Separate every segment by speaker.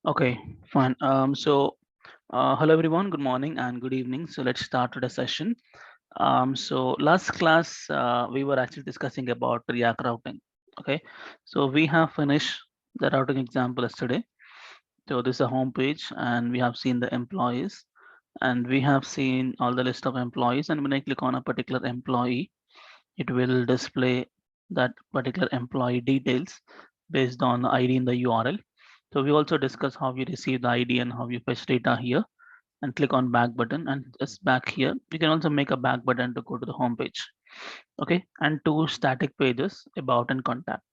Speaker 1: Okay, fine. Hello everyone. Good morning and good evening. So let's start with the session. So last class we were actually discussing about React routing. Okay, so we have finished the routing example yesterday. So this is a home page, and we have seen the employees, and we have seen all the list of employees. And when I click on a particular employee, it will display that particular employee details based on the ID in the URL. So we also discuss how you receive the ID and how you fetch data here, and click on back button and just back here. You can also make a back button to go to the home page. Okay, and two static pages, about and contact.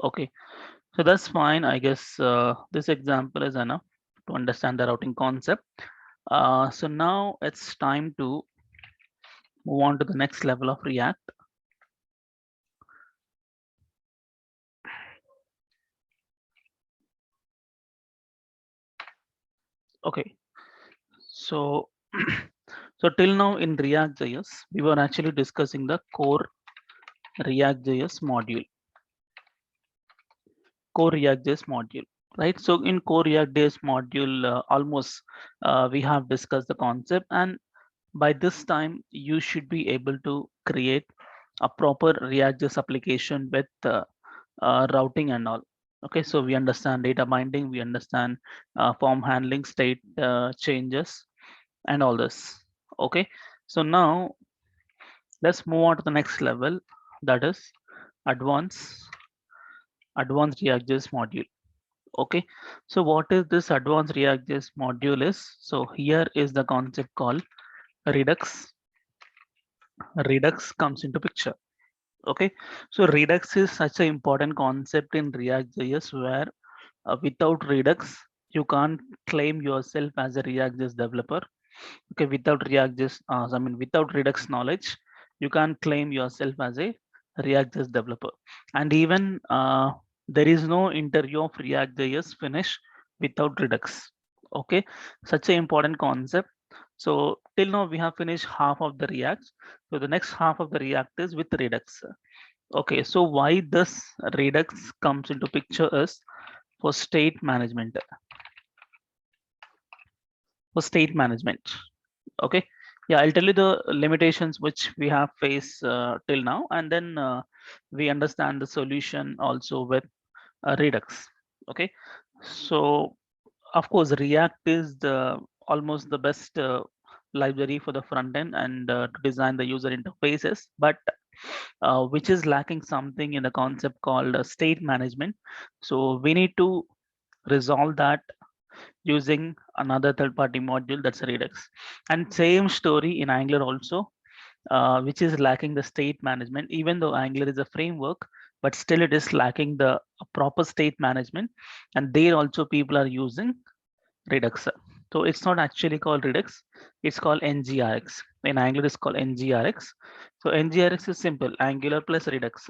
Speaker 1: Okay, so that's fine. I guess this example is enough to understand the routing concept. So now it's time to move on to the next level of React. Okay, so so till now in React.js, we were actually discussing the core React.js module, right? So in core React.js module, almost we have discussed the concept, and by this time you should be able to create a proper React.js application with routing and all. Okay, so we understand data binding, we understand form handling, state changes, and all this. Okay, so now let's move on to the next level, that is advanced React.js module. Okay, so what is this advanced React.js module is? So here is the concept called Redux. Redux comes into picture. Okay, so Redux is such an important concept in React.js where without Redux you can't claim yourself as a React.js developer. Okay, without React.js, without Redux knowledge, you can't claim yourself as a React.js developer. And even there is no interview of React.js finish without Redux. Okay, such an important concept. So till now we have finished half of the React. So the next half of the React is with Redux. Okay, so why this Redux comes into picture is for state management. For state management. Okay, yeah, I'll tell you the limitations which we have faced till now, and then we understand the solution also with Redux. Okay, so of course React is the almost the best library for the front end and to design the user interfaces, but which is lacking something in the concept called state management. So we need to resolve that using another third-party module, that's Redux. And same story in Angular also, which is lacking the state management. Even though Angular is a framework, but still it is lacking the proper state management. And there also people are using Redux. So it's not actually called Redux, it's called NGRX. In Angular, it's called NGRX. So NGRX is simple, Angular plus Redux.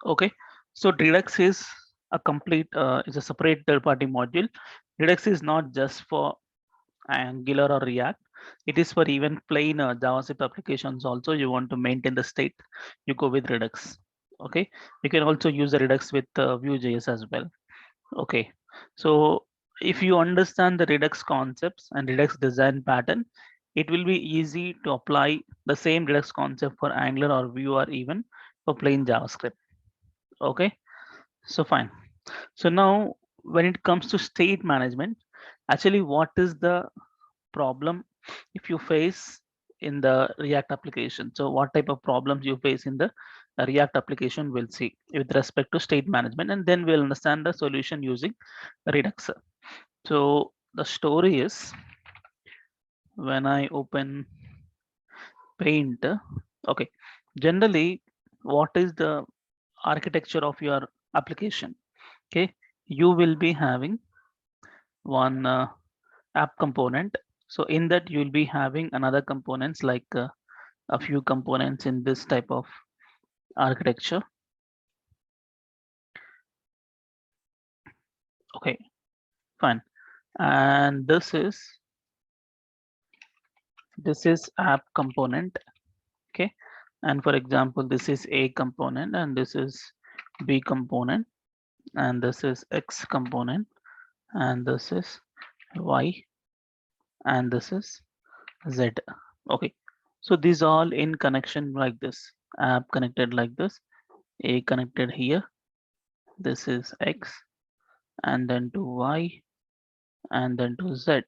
Speaker 1: Okay, so Redux is a complete, is a separate third-party module. Redux is not just for Angular or React. It is for even plain JavaScript applications also. You want to maintain the state, you go with Redux. Okay, you can also use the Redux with Vue.js as well. Okay, so if you understand the Redux concepts and Redux design pattern, it will be easy to apply the same Redux concept for Angular or Vue or even for plain JavaScript. Okay, so fine. So now when it comes to state management, actually what is the problem if you face in the React application? So what type of problems you face in the React application, we'll see with respect to state management, and then we'll understand the solution using Redux. So the story is, when I open Paint, okay, generally what is the architecture of your application? Okay, you will be having one app component. So in that you will be having another components like a few components in this type of architecture. Okay, fine. And this is app component. Okay, and for example, this is A component and this is B component. and this is X component, and this is Y, and this is Z. Okay, so these all in connection like this. App connected like this. A connected here. This is X, and then to Y, and then to Z.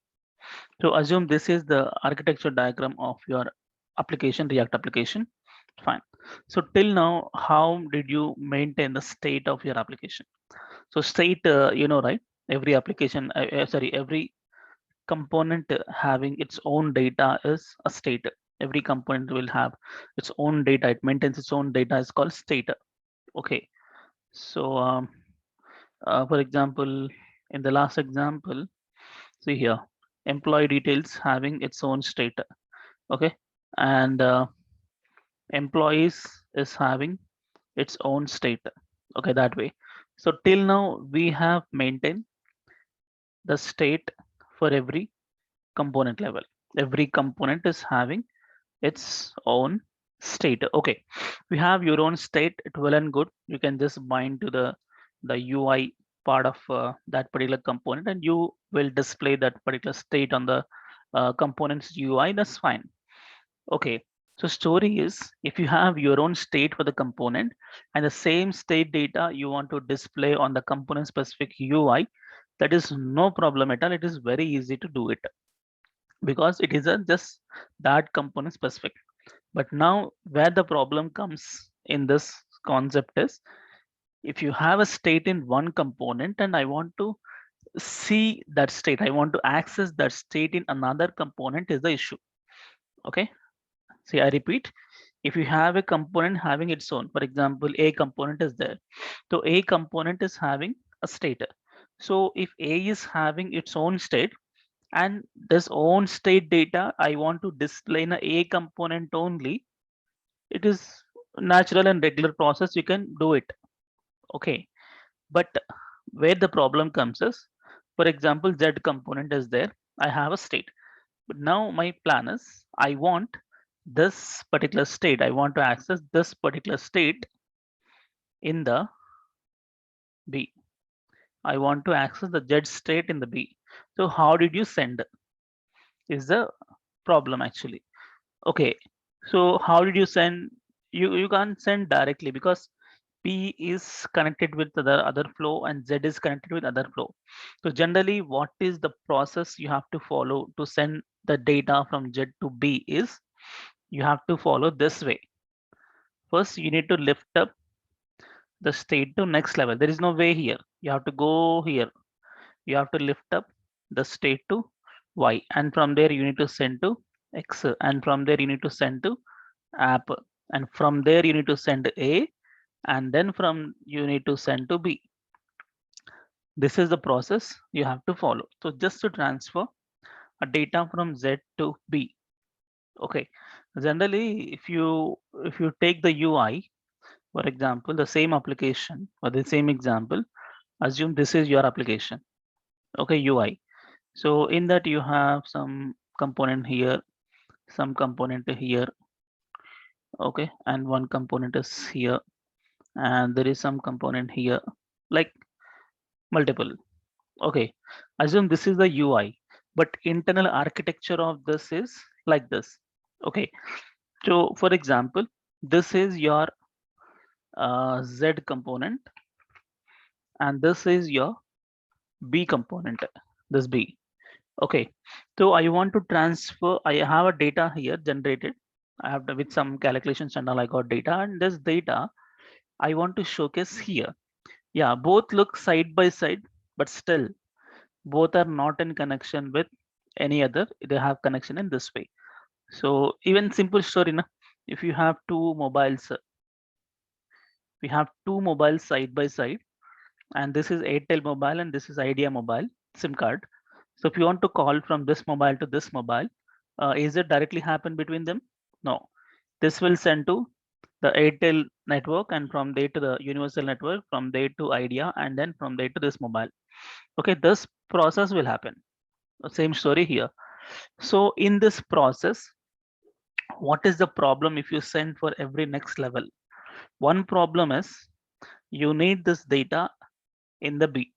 Speaker 1: So assume this is the architecture diagram of your application, React application. Fine. So till now, how did you maintain the state of your application? So state, right? Every application, sorry, every component having its own data is a state. Every component will have its own data. It maintains its own data. Is called state. Okay. So, for example, in the last example, see here, employee details having its own state. Okay, and employees is having its own state. Okay, that way. So till now we have maintained the state for every component level. Every component is having its own state. Okay, we have your own state. It well and good. You can just bind to the UI part of that particular component, and you will display that particular state on the component's UI. That's fine. Okay, so story is if you have your own state for the component and the same state data you want to display on the component specific UI, that is no problem at all. It is very easy to do it because it is a just that component specific. But now where the problem comes in this concept is if you have a state in one component and I want to see that state, I want to access that state in another component is the issue. Okay, see, I repeat, if you have a component having its own, for example, a component is there. So a component is having a state. So if a is having its own state and this own state data, I want to display in a component only, it is natural and regular process. You can do it. Okay. But where the problem comes is, for example, Z component is there. I have a state. But now my plan is I want this particular state. I want to access this particular state in the B. I want to access the Z state in the B. So how did you send is the problem actually. Okay. So how did you send? You can't send directly because P is connected with the other flow and Z is connected with other flow. So generally, what is the process you have to follow to send the data from Z to B is you have to follow this way. First, you need to lift up the state to next level. There is no way here. You have to go here. You have to lift up the state to Y, and from there you need to send to X, and from there you need to send to app, and from there you need to send A, and then from you need to send to B. This is the process you have to follow. So just to transfer a data from Z to B. Okay. Generally, if you take the UI, for example, the same application or the same example, assume this is your application. Okay, UI. So in that you have some component here, some component here. Okay, and one component is here, and there is some component here, like multiple. Okay, assume this is the UI, but internal architecture of this is like this. Okay, so for example, this is your Z component, and this is your B component, this B. Okay, so I want to transfer, I have a data here generated. I have to, with some calculations and all, I got data, and this data I want to showcase here. Yeah, both look side by side, but still both are not in connection with any other. They have connection in this way. So even simple story, na, if you have two mobiles, we have two mobiles side by side, and this is Airtel mobile and this is Idea mobile SIM card. So if you want to call from this mobile to this mobile, is it directly happen between them? No. This will send to the Airtel network, and from there to the universal network, from there to Idea, and then from there to this mobile. Okay, this process will happen. Same story here. So in this process, what is the problem if you send for every next level? One problem is you need this data in the B.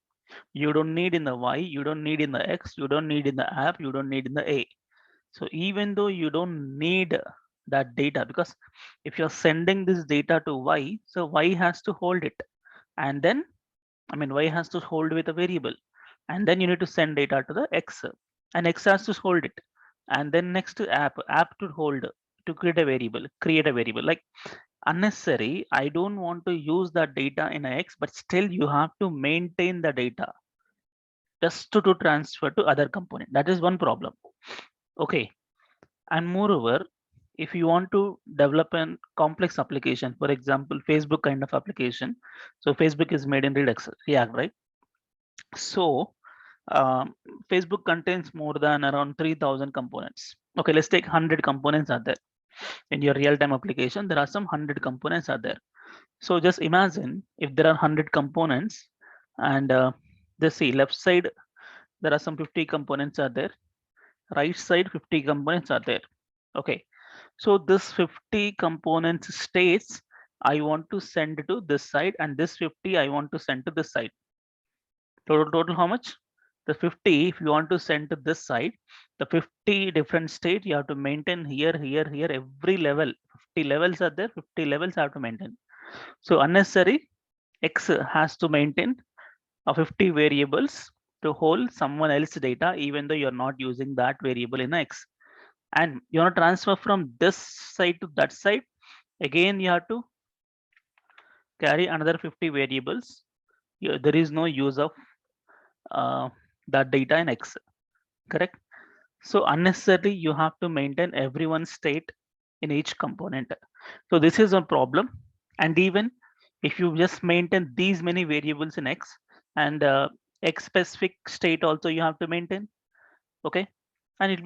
Speaker 1: You don't need in the Y, you don't need in the X, you don't need in the app, you don't need in the A. So even though you don't need that data, because if you're sending this data to Y, so Y has to hold it. And then, I mean, Y has to hold with a variable. And then you need to send data to the X, and X has to hold it. And then next to app to hold, to create a variable. Like unnecessary, I don't want to use that data in X, but still you have to maintain the data just to transfer to other component. That is one problem. Okay. And moreover, if you want to develop a complex application, for example, Facebook kind of application, so Facebook is made in Redux, React, right? So um, Facebook contains more than around 3,000 components. Okay, let's take 100 components are there. In your real-time application, there are some 100 components are there. So just imagine if there are 100 components, and let's see, left side, there are some 50 components are there. Right side, 50 components are there. Okay, so this 50 components states I want to send to this side, and this 50 I want to send to this side. Total how much? The 50, if you want to send to this side, the 50 different state you have to maintain here, every level. 50 levels are there, 50 levels have to maintain. So unnecessary, X has to maintain 50 variables to hold someone else's data, even though you're not using that variable in X. And you want to transfer from this side to that side, again you have to carry another 50 variables. There is no use of uh, that data in X, correct? So unnecessarily you have to maintain everyone's state in each component. So this is a problem. And even if you just maintain these many variables in X, and X specific state also you have to maintain, okay? And it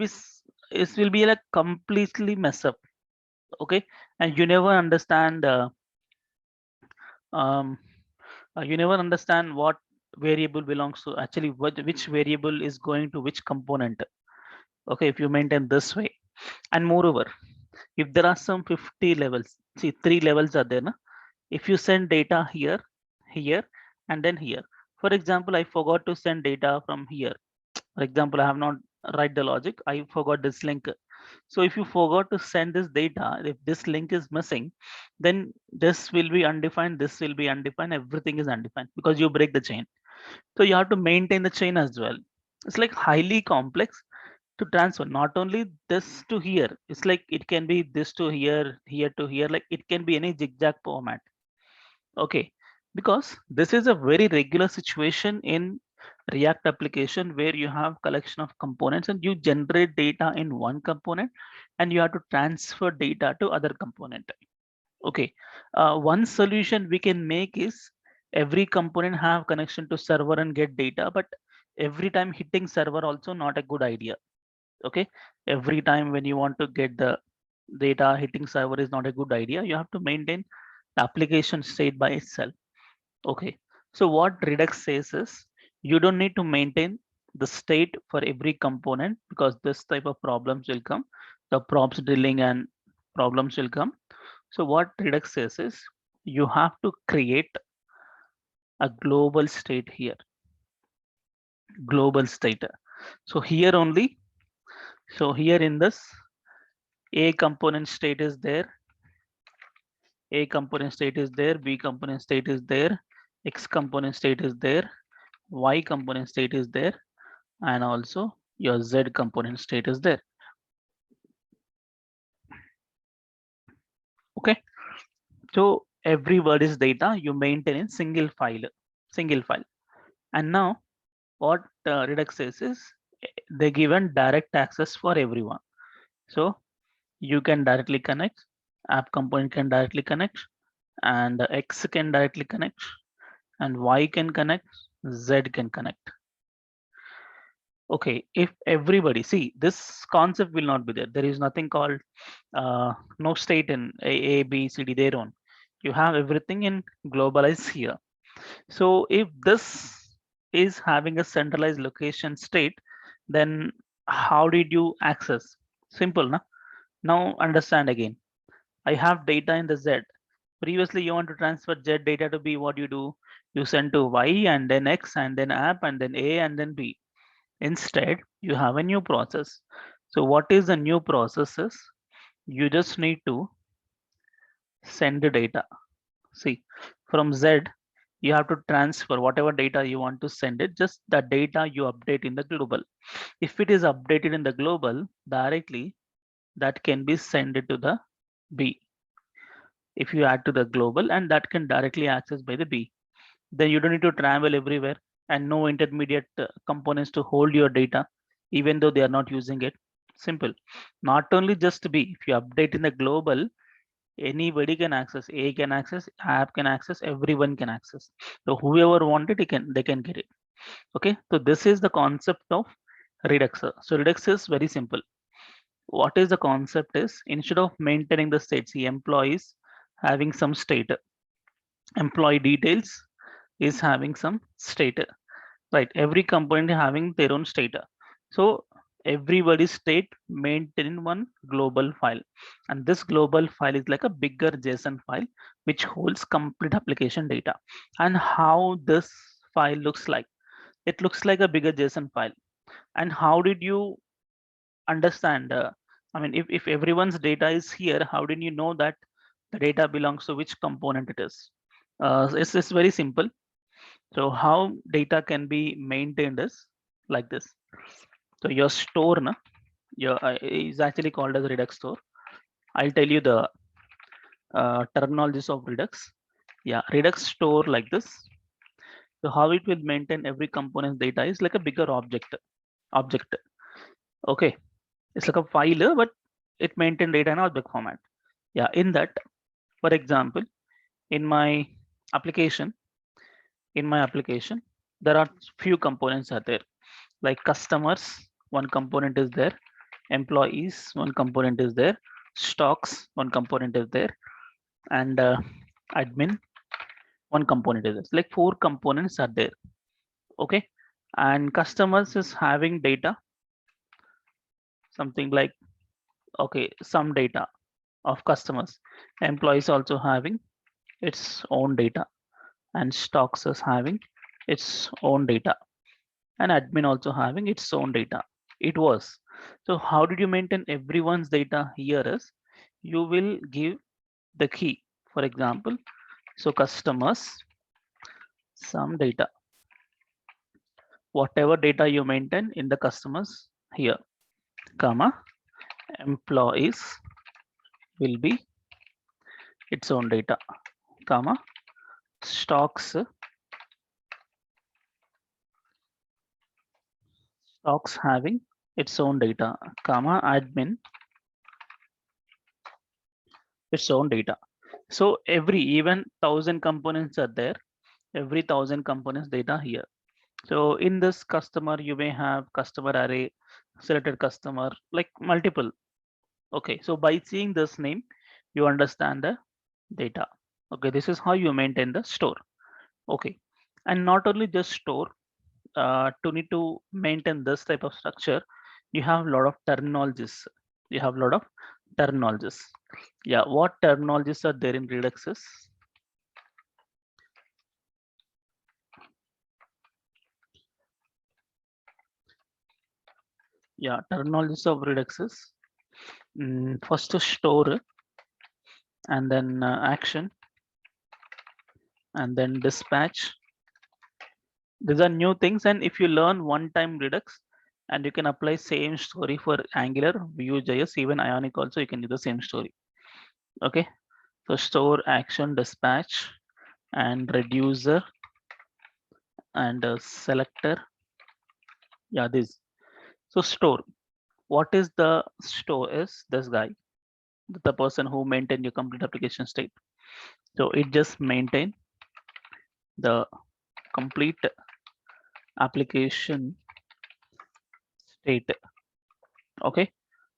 Speaker 1: will be like completely mess up, okay? And um, you never understand what variable belongs to, actually which variable is going to which component, okay, if you maintain this way. And moreover, if there are some 50 levels, see 3 levels are there, na? If you send data here, here, and then here, for example, I forgot to send data from here. For example, I have not write the logic, I forgot this link. So if you forgot to send this data, if this link is missing, then this will be undefined, this will be undefined, everything is undefined because you break the chain. So you have to maintain the chain as well. It's like highly complex to transfer, not only this to here, it's like it can be this to here, here to here, like it can be any zigzag format. Okay, because this is a very regular situation in React application where you have collection of components and you generate data in one component and you have to transfer data to other component. Okay, one solution we can make is every component have connection to server and get data, but every time hitting server also not a good idea. Okay, every time when you want to get the data, hitting server is not a good idea. You have to maintain the application state by itself. Okay, so what Redux says is you don't need to maintain the state for every component because this type of problems will come. The props drilling and problems will come. So what Redux says is you have to create a global state here, global state. So here only, so here in this A component state is there, A component state is there, B component state is there, X component state is there, Y component state is there, and also your Z component state is there. Okay, so every word is data you maintain in single file. And now what Redux says is they given direct access for everyone. So you can directly connect, app component can directly connect, and X can directly connect, and Y can connect, Z can connect. Okay, if everybody, see, this concept will not be there. There is nothing called no state in A, B, C, D, they don't. You have everything in globalized here. So if this is having a centralized location state, then how did you access? Simple, na? Now understand again. I have data in the Z. Previously, you want to transfer Z data to B, what you do? You send to Y and then X and then app and then A and then B. Instead, you have a new process. So what is the new process is you just need to send the data. See, from Z, you have to transfer whatever data you want to send it, just the data you update in the global. If it is updated in the global directly, that can be sent to the B. If you add to the global and that can directly access by the B, then you don't need to travel everywhere and no intermediate components to hold your data, even though they are not using it. Simple. Not only just B, if you update in the global, anybody can access. A can access, app can access, everyone can access. So whoever wanted it, they can get it. Okay, so this is the concept of Redux. So Redux is very simple. What is the concept is, instead of maintaining the state, see, employees having some state, employee details is having some state, right? Every component having their own state. So everybody's state maintain one global file, and this global file is like a bigger JSON file which holds complete application data. And how this file looks like, it looks like a bigger JSON file. And how did you understand, I mean, if everyone's data is here, how did you know that the data belongs to which component it is? It's very simple. So how data can be maintained is like this. So your store, na, your is actually called as Redux store. I'll tell you the terminologies of Redux. Yeah, Redux store like this. So how it will maintain every component's data is like a bigger object. Okay, it's like a file, but it maintain data in object format. Yeah, in that, for example, in my application, there are few components are there, like customers, one component is there, employees, one component is there, stocks, one component is there, and admin, one component is there. It's like 4 components are there. Okay, and customers is having data, something like, okay, some data of customers. Employees also having its own data, and stocks is having its own data, and admin also having its own data. It was. So how did you maintain everyone's data here is, you will give the key, for example, so customers, some data, whatever data you maintain in the customers here, comma, employees will be its own data, comma, stocks having its own data, comma, admin its own data. So every, even 1,000 components are there, every 1,000 components data here. So in this customer, you may have customer array, selected customer, like multiple. Okay, so by seeing this name, you understand the data. Okay, this is how you maintain the store. Okay, and not only just store, to need to maintain this type of structure, you have a lot of terminologies. You have a lot of terminologies. Yeah, what terminologies are there in Redux is, yeah, terminologies of Redux is, first to store, and then action, and then dispatch. These are new things, and if you learn one time Redux, and you can apply same story for Angular, Vue.js, even Ionic also, you can do the same story. Okay, so store, action, dispatch, and reducer, and selector. Yeah, this. So store. What is the store is this guy, the person who maintain your complete application state. So it just maintain the complete application state. Okay,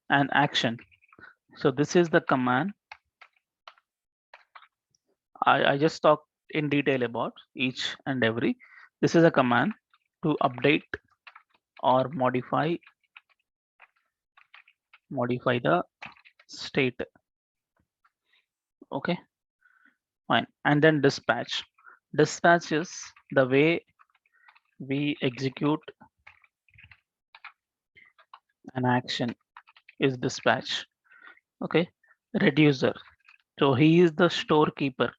Speaker 1: and action. So this is the command. I just talked in detail about each and every. This is a command to update or modify the state. Okay, fine. And then dispatch. Dispatch is the way we execute an action is dispatch. Okay, reducer. So he is the storekeeper.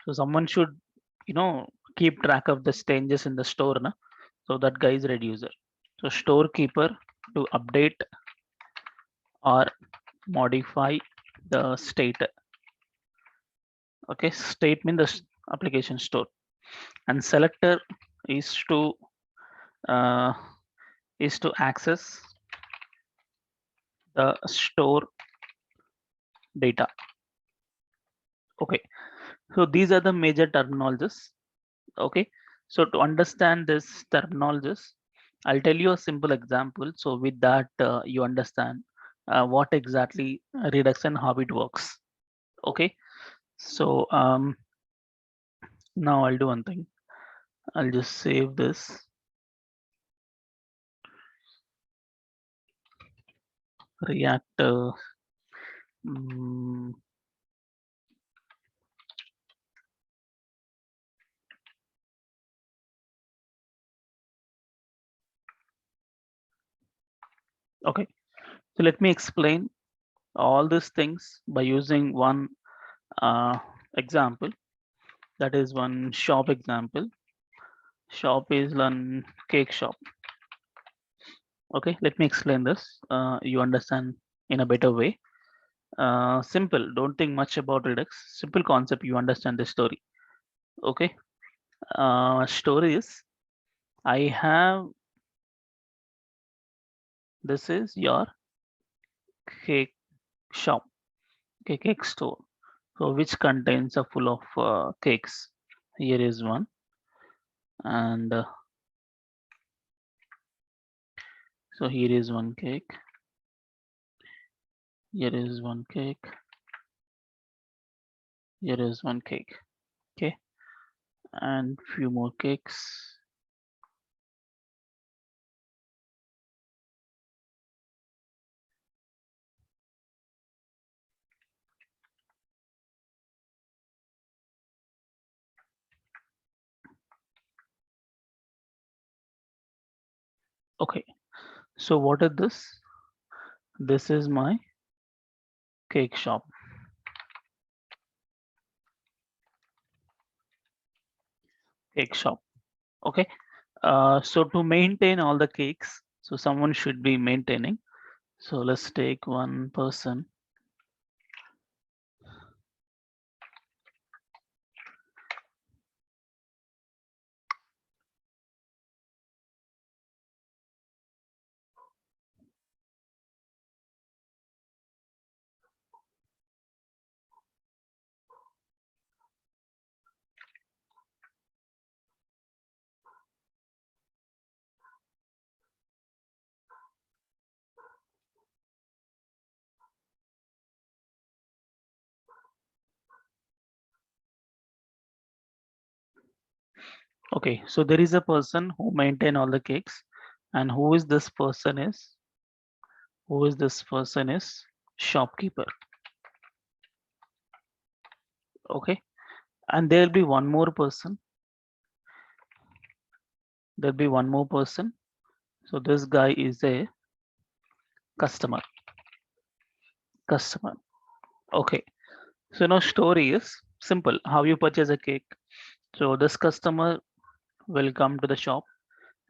Speaker 1: So someone should, you know, keep track of the changes in the store. Na? So that guy is reducer. So storekeeper to update or modify the state. Okay, state means the application store, and selector is to uh, access the store data. Okay, so these are the major terminologies. Okay, so to understand this terminologies, I'll tell you a simple example. So with that, you understand what exactly Redux and how it works. Okay, so now I'll do one thing. I'll just save this. React. Mm, okay, so let me explain all these things by using one example. That is one shop example. Shop is one cake shop. Okay, let me explain this. You understand in a better way. Simple. Don't think much about Redux. Simple concept. You understand the story. Okay. Story is I have. This is your cake shop. Okay, cake store. So which contains a full of cakes. Here is one, and so here is one cake. Here is one cake. Here is one cake. Okay, and few more cakes. Okay, so what is this? This is my cake shop. Cake shop. Okay. So to maintain all the cakes, so someone should be maintaining. So let's take one person. Okay, so there is a person who maintain all the cakes, and who is this person is? Who is this person is? Shopkeeper. Okay, and there'll be one more person. There'll be one more person. So this guy is a customer. Customer. Okay. So now story is simple. How you purchase a cake. So this customer will come to the shop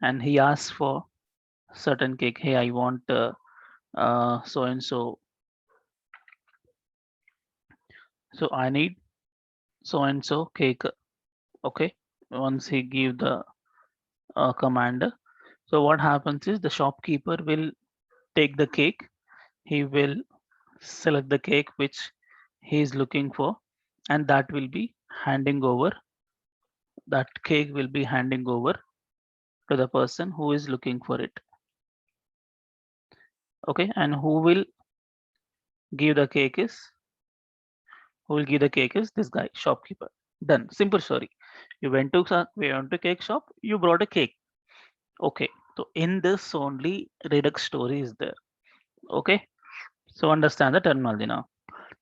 Speaker 1: and he asks for certain cake. Hey, I want so and so. So I need so and so cake. Okay. Once he give the command, so what happens is the shopkeeper will take the cake. He will select the cake which he is looking for, and that will be handing over. That cake will be handing over to the person who is looking for it. Okay, and give the cake is who will give the cake is this guy, shopkeeper. Done. Simple story. We went to cake shop. You brought a cake. Okay. So in this only Redux story is there. Okay. So understand the terminology now.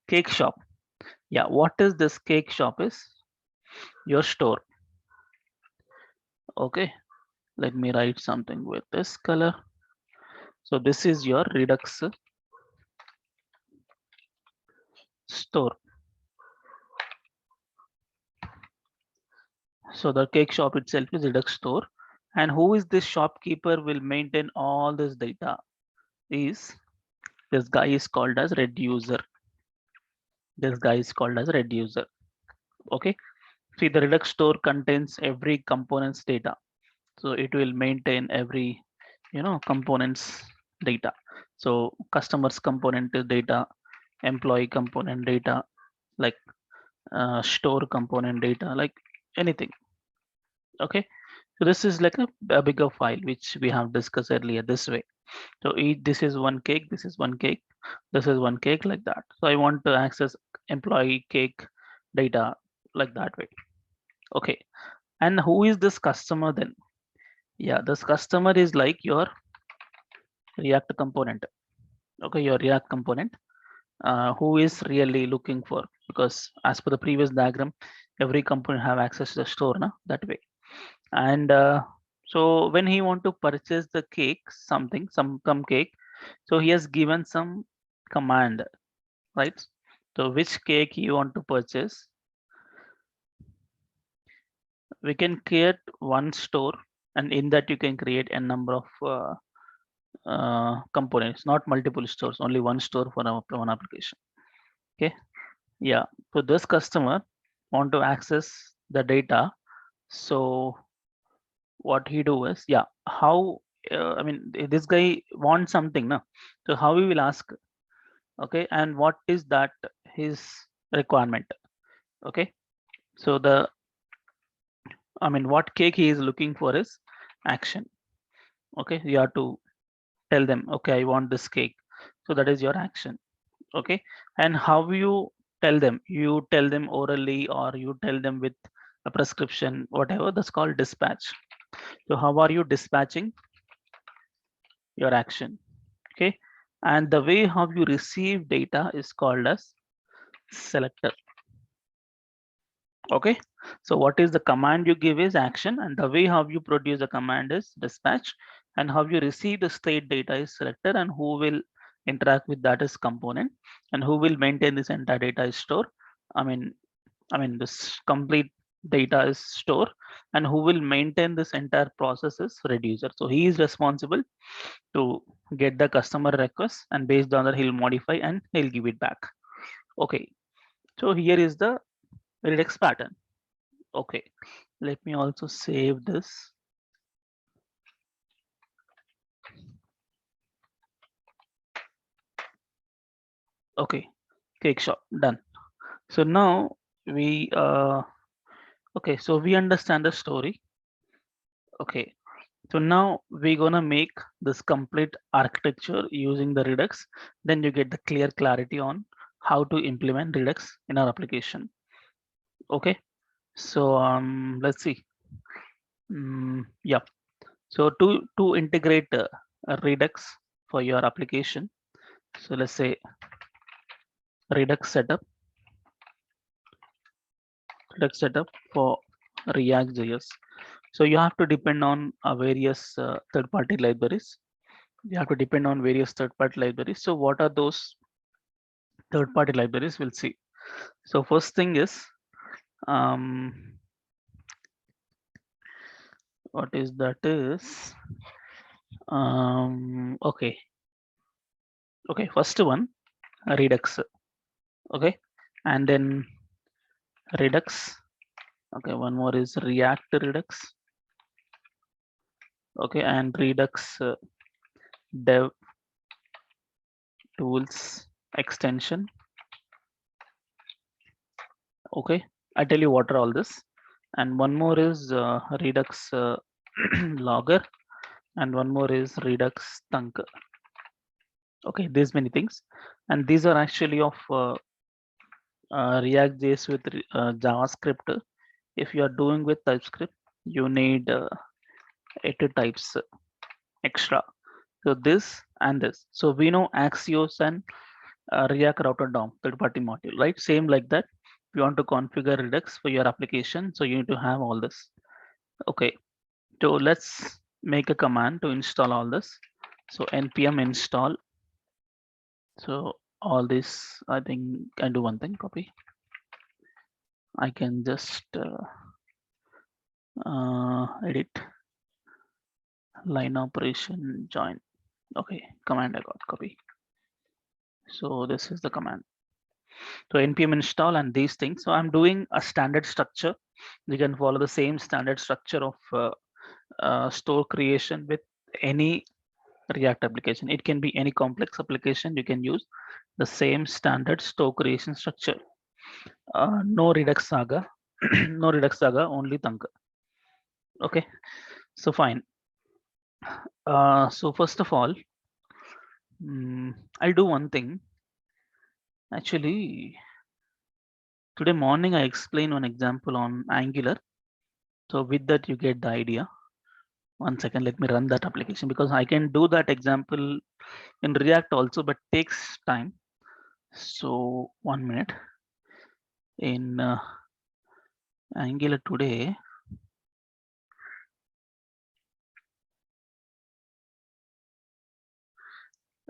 Speaker 1: Cake shop. Yeah. What is this cake shop is? Your store. Okay, let me write something with this color. So this is your Redux store. So the cake shop itself is Redux store. And who is this shopkeeper will maintain all this data is this guy is called as reducer. This guy is called as reducer. Okay. See, the Redux store contains every component's data. So it will maintain every, components data. So customers component data, employee component data, like store component data, like anything. Okay. So this is like a bigger file which we have discussed earlier this way. So this is one cake, this is one cake, this is one cake, like that. So I want to access employee cake data like that way. Okay. And who is this customer then? Yeah, this customer is like your React component. Okay, your React component, who is really looking for, because as per the previous diagram, every component have access to the store, na, that way. And so when he want to purchase the cake, something, some cake, so he has given some command, right? So which cake you want to purchase, we can create one store, and in that you can create a number of components, not multiple stores, only one store for one application. Okay, yeah. So this customer want to access the data. So what he do is, yeah, how I mean, this guy wants something, no? So how we will ask, okay, and what is that his requirement? Okay, so what cake he is looking for is action. Okay, you have to tell them, okay, I want this cake. So that is your action. Okay, and how you tell them? You tell them orally, or you tell them with a prescription, whatever. That's called dispatch. So how are you dispatching your action? Okay, and the way how you receive data is called as selector. Okay, so what is the command you give is action, and the way how you produce the command is dispatch, and how you receive the state data is selector, and who will interact with that is component, and who will maintain this entire data is store. I mean, this complete data is store, and who will maintain this entire process is reducer. So he is responsible to get the customer request, and based on that he'll modify and he'll give it back. Okay, so here is the Redux pattern. Okay, let me also save this. Okay, cake shop done. So now we okay, so we understand the story. Okay, so now we're gonna make this complete architecture using the Redux. Then you get the clear clarity on how to implement Redux in our application. Okay, so let's see. Yeah, so to integrate a Redux for your application, so let's say Redux setup for React.js. So you have to depend on various third-party libraries. You have to depend on various third-party libraries. So what are those third-party libraries? We'll see. So first thing is, um, what is that is, okay. Okay, first one, Redux. Okay, and then Redux. Okay, one more is React Redux. Okay, and Redux dev tools extension. Okay, I tell you what are all this. And one more is Redux logger, and one more is Redux thunk. Okay, these many things, and these are actually of React.js with JavaScript. If you are doing with TypeScript, you need 80 types extra. So this and this. So we know Axios and React Router DOM third-party module, right? Same like that. If you want to configure Redux for your application, so you need to have all this. Okay. So let's make a command to install all this. So npm install. So all this, I think I do one thing, copy. I can just edit line operation join. Okay, command I got, copy. So this is the command. So npm install and these things. So I'm doing a standard structure. You can follow the same standard structure of store creation with any React application. It can be any complex application. You can use the same standard store creation structure. No Redux Saga, no Redux Saga, only Tanka. Okay, so fine. So first of all, I'll do one thing. Actually, today morning I explained one example on Angular. So with that you get the idea. One second, let me run that application because I can do that example in React also, but takes time. So 1 minute. In Angular today,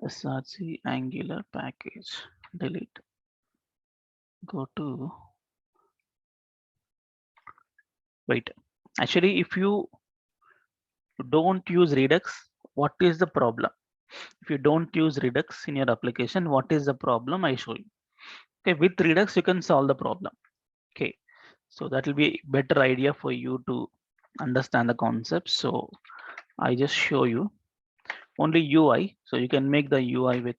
Speaker 1: src Angular package, delete, go to, wait. Actually, if you don't use Redux, what is the problem? If you don't use Redux in your application, what is the problem? I show you. Okay, with Redux, you can solve the problem. Okay, so that will be a better idea for you to understand the concept. So I just show you only UI. So you can make the UI with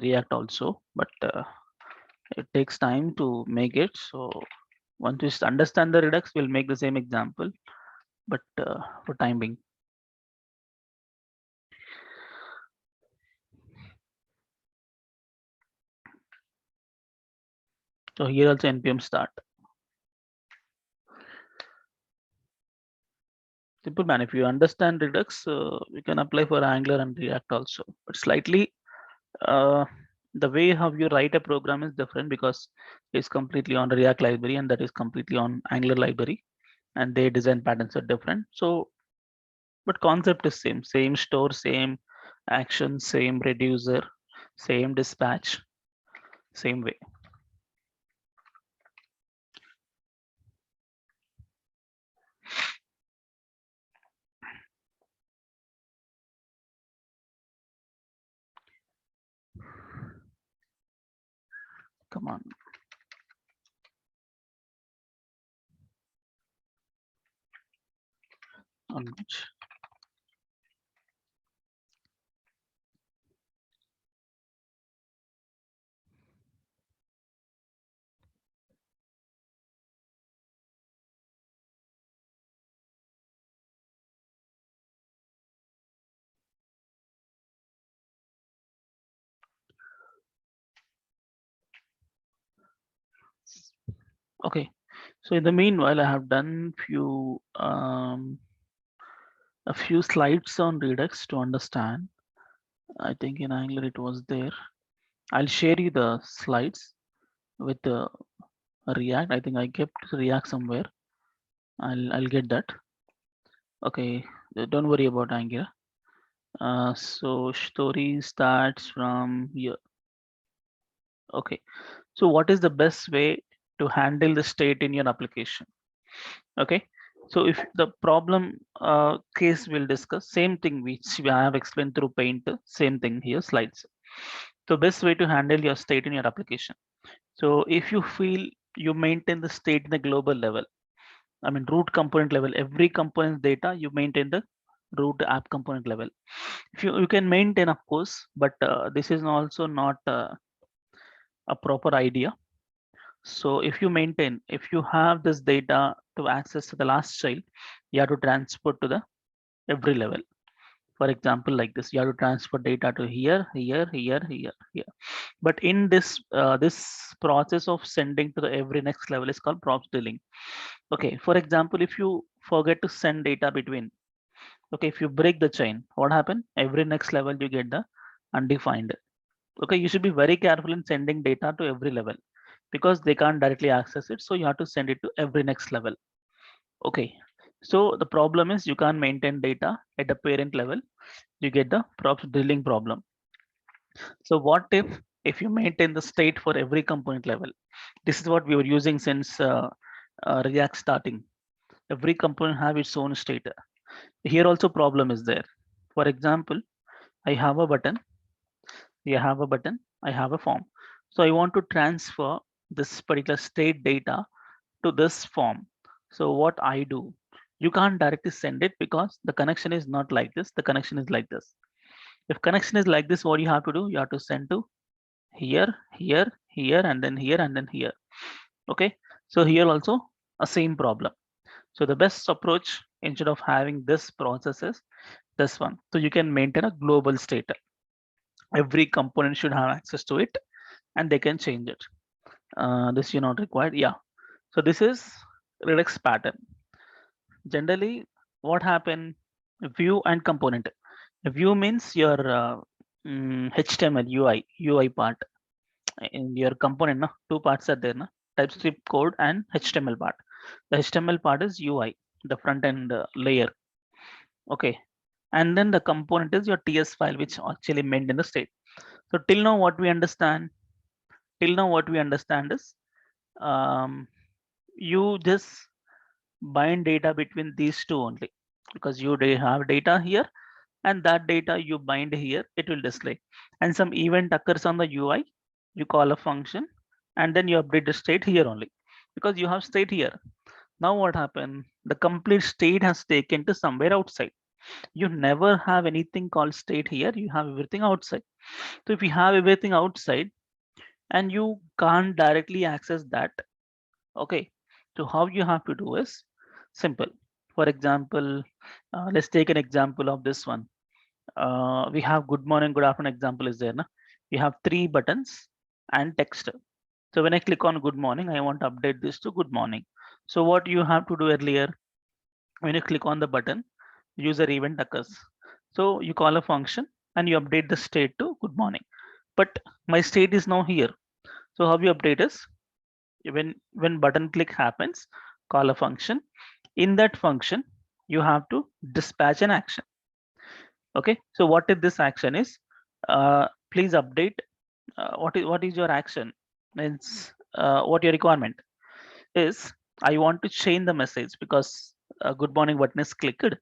Speaker 1: React also, but it takes time to make it. So once you understand the Redux, we'll make the same example, but for time being. So here also npm start. Simple man, if you understand Redux, you can apply for Angular and React also. But slightly, the way how you write a program is different because it's completely on the React library and that is completely on Angular library, and their design patterns are different. So, but concept is same store, same action, same reducer, same dispatch, same way. Come on. Unmatch. Okay, so in the meanwhile, I have done a few slides on Redux to understand. I think in Angular it was there. I'll share you the slides with the React. I think I kept React somewhere. I'll get that. Okay, don't worry about Angular. So story starts from here. Okay, so what is the best way to handle the state in your application? Okay, so if the problem case we'll discuss, same thing which I have explained through Paint, same thing here, slides. So best way to handle your state in your application. So if you feel you maintain the state in the global level, I mean root component level, every component data you maintain the root app component level. If you can maintain, of course, but this is also not a proper idea. So if you maintain, if you have this data to access to the last child, you have to transport to the every level. For example, like this, you have to transfer data to here, here, here, here, here. But in this this process of sending to the every next level is called props dealing. Okay, for example, if you forget to send data between, okay, if you break the chain, what happened? Every next level you get the undefined. Okay, you should be very careful in sending data to every level because they can't directly access it. So you have to send it to every next level. Okay, So the problem is you can't maintain data at the parent level. You get the props drilling problem. So what if you maintain the state for every component level? This is what we were using since React starting. Every component have its own state. Here also problem is there. For example, I have a button, you have a button, I have a form. So I want to transfer this particular state data to this form. So what I do, you can't directly send it because the connection is not like this. The connection is like this. If connection is like this, what you have to do, you have to send to here, here, here, and then here, and then here. Okay. So here also a same problem. So the best approach instead of having this process is this one. So you can maintain a global state. Every component should have access to it and they can change it. This you not required. Yeah. So this is Redux pattern. Generally, what happen? View and component. View means your HTML UI part in your component. Na? Two parts are there. Na? TypeScript code and HTML part. The HTML part is UI, the front end layer. Okay. And then the component is your TS file, which actually maintain the state. So till now, what we understand is you just bind data between these two only, because you have data here and that data you bind here, it will display, and some event occurs on the UI, you call a function and then you update the state here only, because you have state here. Now what happened, the complete state has taken to somewhere outside. You never have anything called state here, you have everything outside. So if you have everything outside and you can't directly access that, okay, so how you have to do is simple. For example, let's take an example of this one. We have good morning, good afternoon example is there. Na? You have three buttons and text. So when I click on good morning, I want to update this to good morning. So what you have to do earlier, when you click on the button, user event occurs. So you call a function and you update the state to good morning. But my state is now here. So how you update is when button click happens, call a function. In that function, you have to dispatch an action. Okay, so what is this action is? Please update. What is your action? Means what your requirement is. I want to change the message because good morning button is clicked.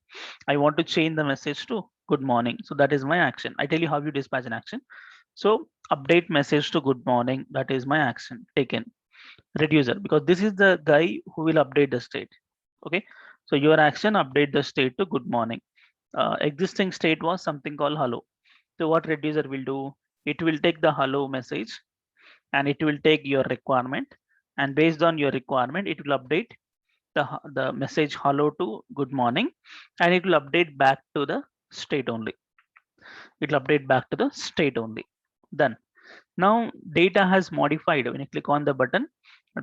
Speaker 1: I want to change the message to good morning. So that is my action. I tell you how you dispatch an action. So update message to good morning. That is my action taken. Reducer, because this is the guy who will update the state. Okay, so your action update the state to good morning. Existing state was something called hello. So what reducer will do, it will take the hello message and it will take your requirement, and based on your requirement it will update the message hello to good morning, and it will update back to the state only. It will update back to the state only. Done. Now data has modified when you click on the button,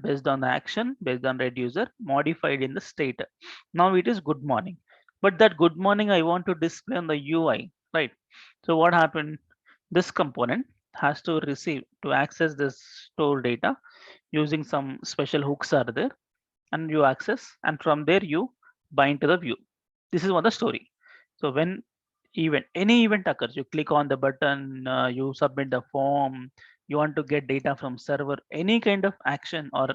Speaker 1: based on the action, based on reducer, modified in the state. Now it is good morning. But that good morning I want to display on the UI, right? So what happened? This component has to receive to access this store data using some special hooks are there, and you access, and from there you bind to the view. This is what the story. So when any event occurs, you click on the button, you submit the form, you want to get data from server, any kind of action or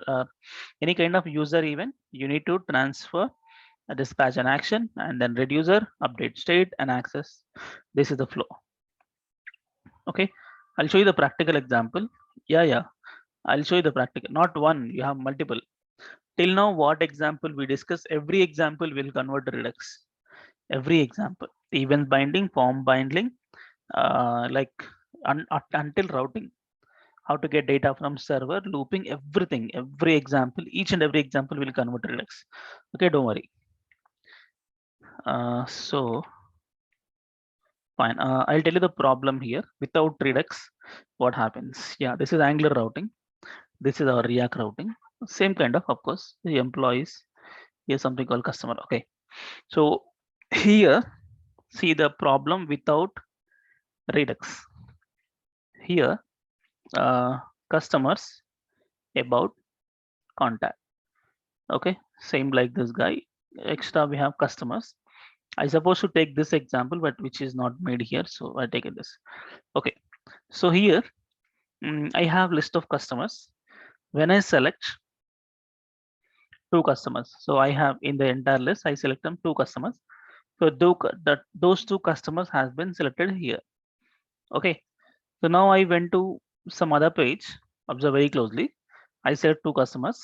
Speaker 1: any kind of user event, you need to transfer, dispatch an action, and then reducer, update state and access. This is the flow. Okay, I'll show you the practical example. Yeah, I'll show you the practical, not one, you have multiple. Till now, what example we discuss, every example will convert to Redux. Every example, event binding, form binding, like until routing, how to get data from server, looping, everything, every example, each and every example will convert to Redux. Okay, don't worry. So fine. I'll tell you the problem here. Without Redux, what happens? Yeah, this is Angular routing. This is our React routing. Same kind of course, the employees. Here's something called customer. Okay. So here, see the problem without Redux. Here, customers, about, contact. Okay, same like this guy. extra we have customers. I suppose to take this example, but which is not made here, so I take it this. Okay, so here I have list of customers. When I select two customers, so I have in the entire list I select them two customers. So those two customers has been selected here. Okay, so now I went to some other page. Observe very closely. I select two customers.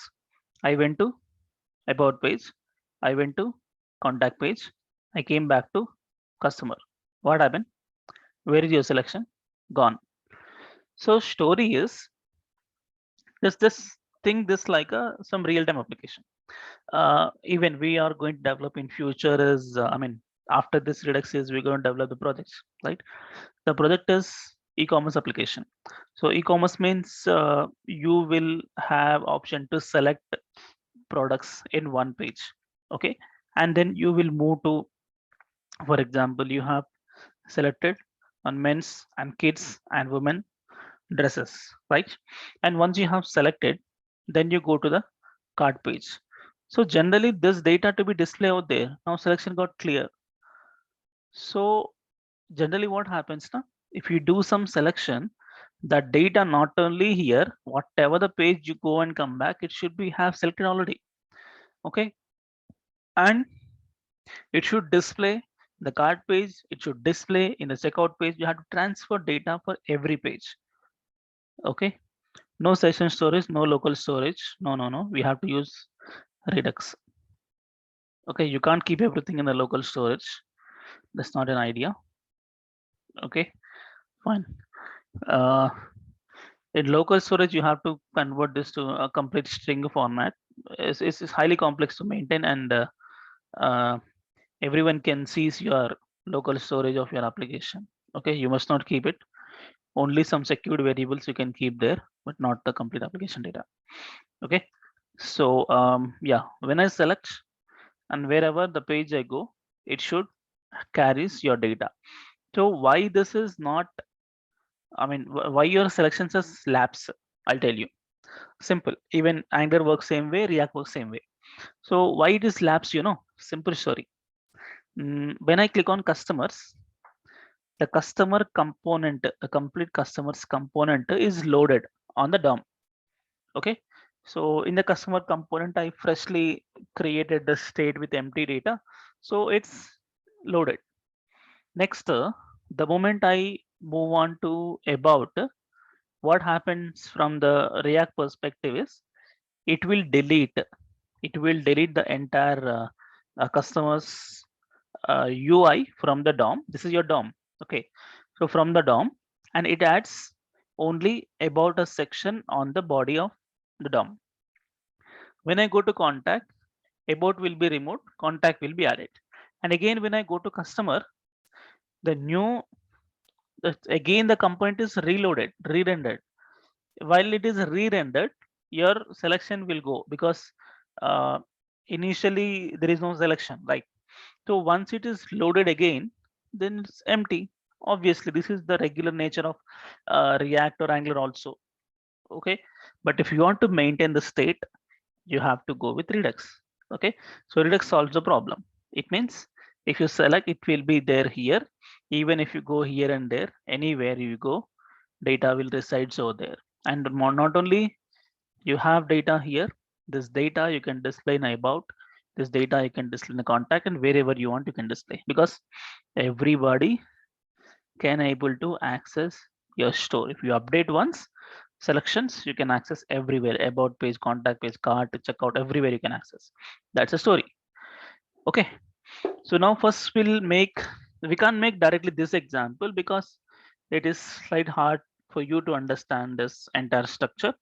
Speaker 1: I went to about page. I went to contact page. I came back to customer. What happened? Where is your selection? Gone. So story is this think this like a some real-time application. Even we are going to develop in future is I mean after this Redux is we're going to develop the projects, right? The project is e-commerce application. So e-commerce means you will have option to select products in one page. Okay, and then you will move to, for example, you have selected on men's and kids and women dresses, right? And once you have selected, then you go to the cart page. So generally this data to be displayed out there. Now selection got clear. So generally what happens now? If you do some selection, that data not only here, whatever the page you go and come back, it should be have selected already. Okay, and it should display the cart page. It should display in the checkout page. You have to transfer data for every page. Okay, no session storage, no local storage. No. We have to use Redux. Okay, you can't keep everything in the local storage. That's not an idea. Okay, fine. Uh, in local storage, you have to convert this to a complete string format. It's highly complex to maintain, and uh, everyone can seize your local storage of your application. Okay, you must not keep it. Only some secured variables you can keep there, but not the complete application data. Okay, so yeah, when I select and wherever the page I go, it should carries your data. So why this is not, I mean, why your selections are lapse? I'll tell you. Simple. Even Angular works same way, React works same way. So why it is lapse? Simple story. When I click on customers, the customer component, a complete customers component is loaded on the DOM. Okay. So in the customer component, I freshly created the state with empty data. So it's loaded. Next, the moment I move on to about, what happens from the React perspective is it will delete the entire customer's UI from the DOM. This is your DOM. Okay, so from the DOM, and it adds only about a section on the body of the DOM. When I go to contact, about will be removed, contact will be added. And again, when I go to customer, the new again the component is reloaded, re-rendered. While it is re-rendered, your selection will go because initially there is no selection, right? So once it is loaded again, then it's empty. Obviously, this is the regular nature of React or Angular also. Okay, but if you want to maintain the state, you have to go with Redux. Okay, so Redux solves the problem. It means if you select, it will be there here. Even if you go here and there, anywhere you go, data will resides over there. And not only you have data here, this data you can display in about, this data you can display in the contact, and wherever you want you can display, because everybody can able to access your store. If you update once selections, you can access everywhere, about page, contact page, cart, checkout, everywhere you can access. That's a story. Okay, so now first we can't make directly this example because it is slight hard for you to understand this entire structure.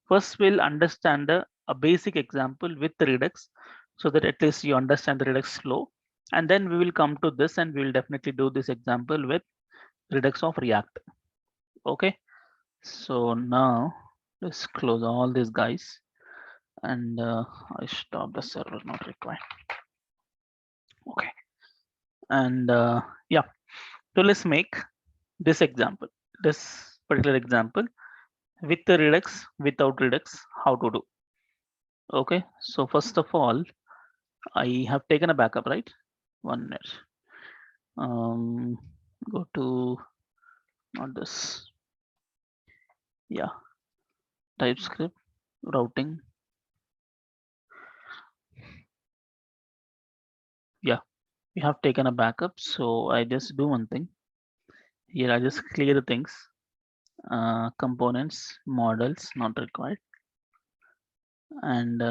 Speaker 1: First, we'll understand a basic example with the Redux so that at least you understand the Redux flow. And then we will come to this and we will definitely do this example with Redux of React. Okay, so now let's close all these guys and I stop the server not required. Okay, and yeah, so let's make this example, this particular example with the Redux, without Redux, how to do. Okay, so first of all, I have taken a backup, right? 1 minute. Go to not this. Yeah, TypeScript routing. Yeah, we have taken a backup. So I just do one thing here. I just clear the things. Components, models not required, and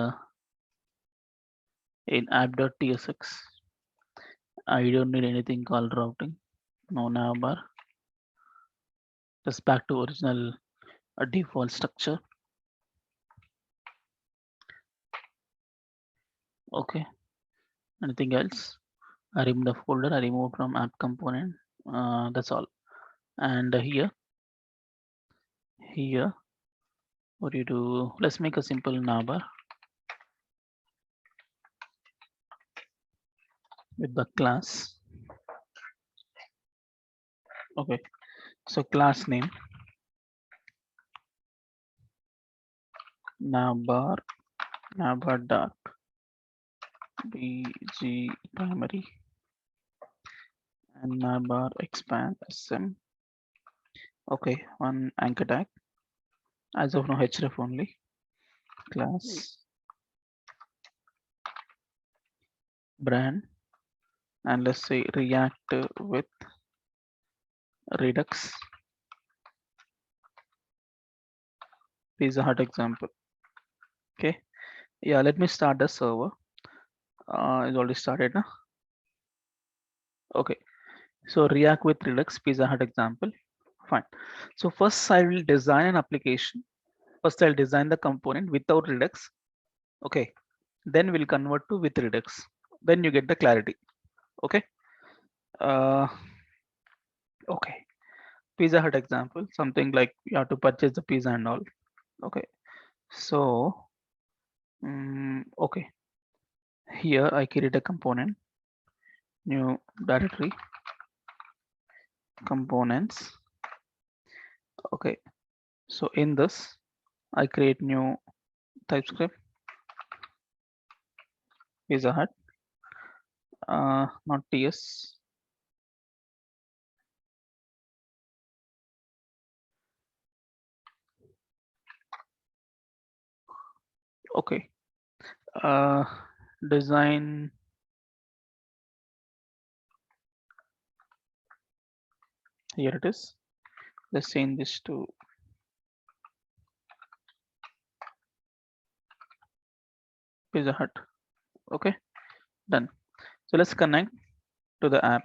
Speaker 1: in app.tsx, I don't need anything called routing. No navbar. Just back to original default structure. Okay. Anything else? I remove the folder. I remove from app component. That's all. And here, what do you do? Let's make a simple navbar with the class. Okay. So class name navbar dot bg primary and navbar expand sm. Okay, one anchor tag. As of now, href only. Class brand, and let's say React with Redux. Pizza Hut example. Okay. Yeah, let me start the server. It's already started now. Okay. So React with Redux Pizza Hut example. Fine. So first I will design an application. First I'll design the component without Redux. Okay. Then we'll convert to with Redux. Then you get the clarity. Okay. Uh, okay. Pizza Hut example. Something like you have to purchase the pizza and all. Okay. So, okay. Here I create a component, new directory, components. Okay. So in this, I create new TypeScript, Pizza Hut, not TS. Okay. Uh, design. Here it is. Let's change this to Pizza Hut. Okay, done. So let's connect to the app.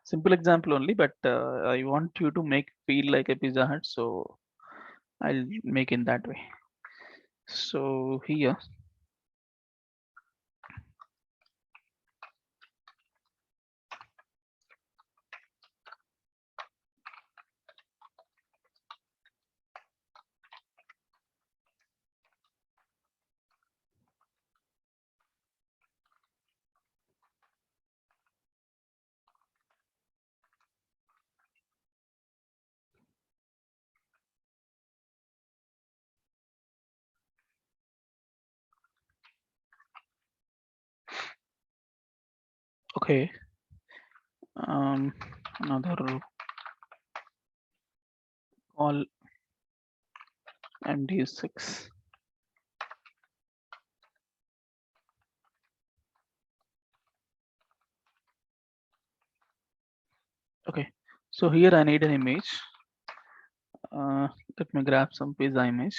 Speaker 1: Simple example only, but I want you to make feel like a Pizza Hut, so I'll make in that way. So here, okay, another call MD6. Okay, so here I need an image. Let me grab some pizza image.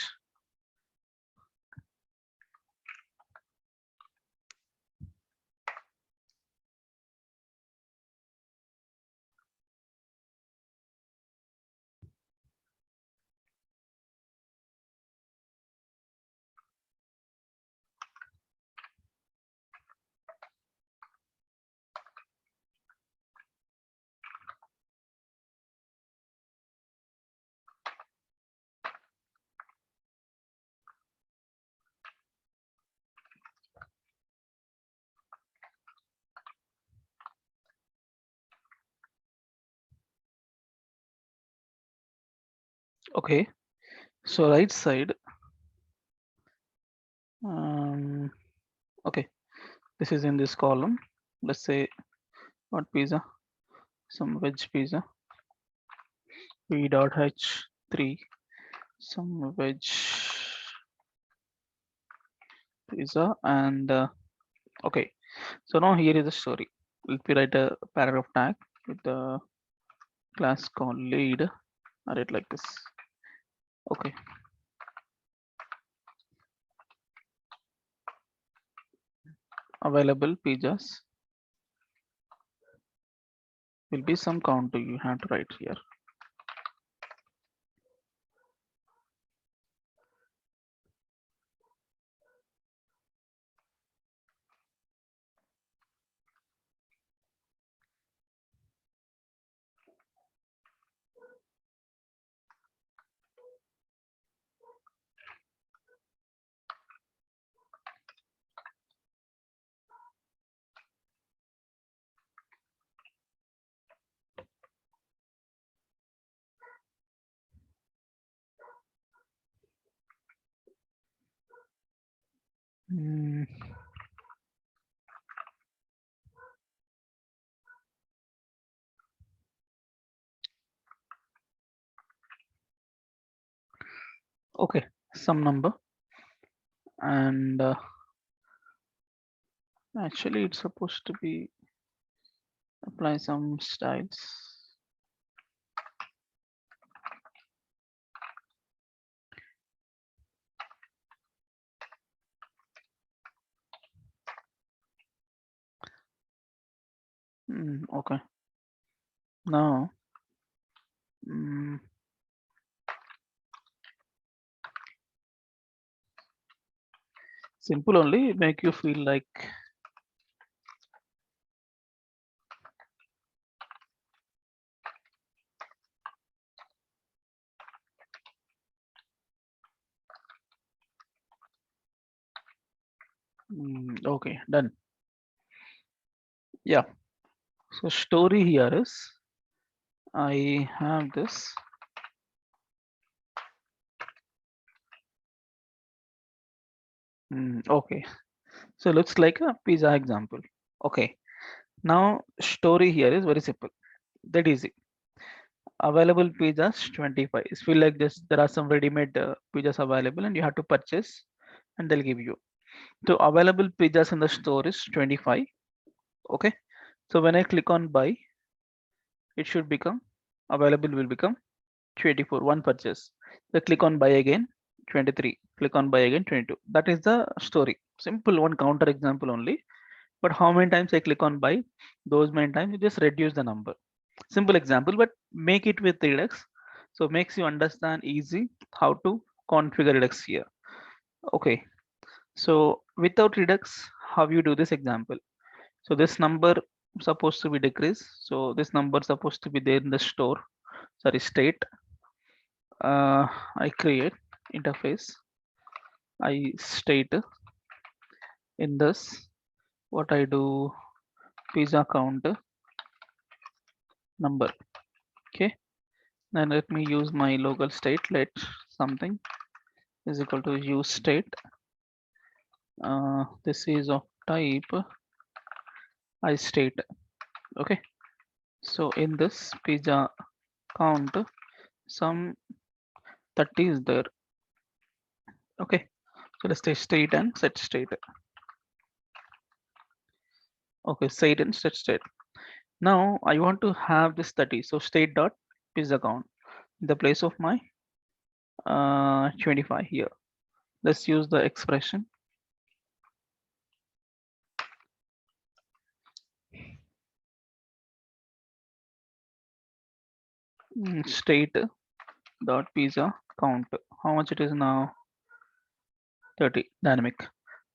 Speaker 1: Okay, so right side, Okay, this is in this column. Let's say what pizza, some veg pizza, p dot h3, some veg pizza, and okay. So now here is the story. Let me write a paragraph tag with the class called lead. I write like this. Okay. Available pizzas will be some count you have to write here. Hmm. Okay, some number, and actually it's supposed to be apply some styles. Okay, now simple only make you feel like okay, done. Yeah, so story here is I have this okay, so looks like a pizza example. Okay, now story here is very simple, that easy. Available pizzas 25. It's feel like this there are some ready-made pizzas available and you have to purchase and they'll give you. So available pizzas in the store is 25. Okay, so when I click on buy, it should become available will become 24, one purchase. So click on buy again, 23, click on buy again, 22. That is the story, simple one counter example only. But how many times I click on buy, those many times you just reduce the number. Simple example, but make it with Redux. So makes you understand easy how to configure Redux here. Okay, so without Redux, how you do this example? So this number supposed to be decrease. So this number supposed to be there in the store, sorry, state. I create interface. I state in this what I do pizza count number. Okay, then let me use my local state. Let something is equal to use state. This is of type I state. Okay, so in this pizza count, some 30 is there. Okay, so let's say state and set state. Okay, state and set state. Now I want to have this 30. So state dot pizza count in the place of my 25 here. Let's use the expression state dot pizza count. How much it is now? 30 dynamic.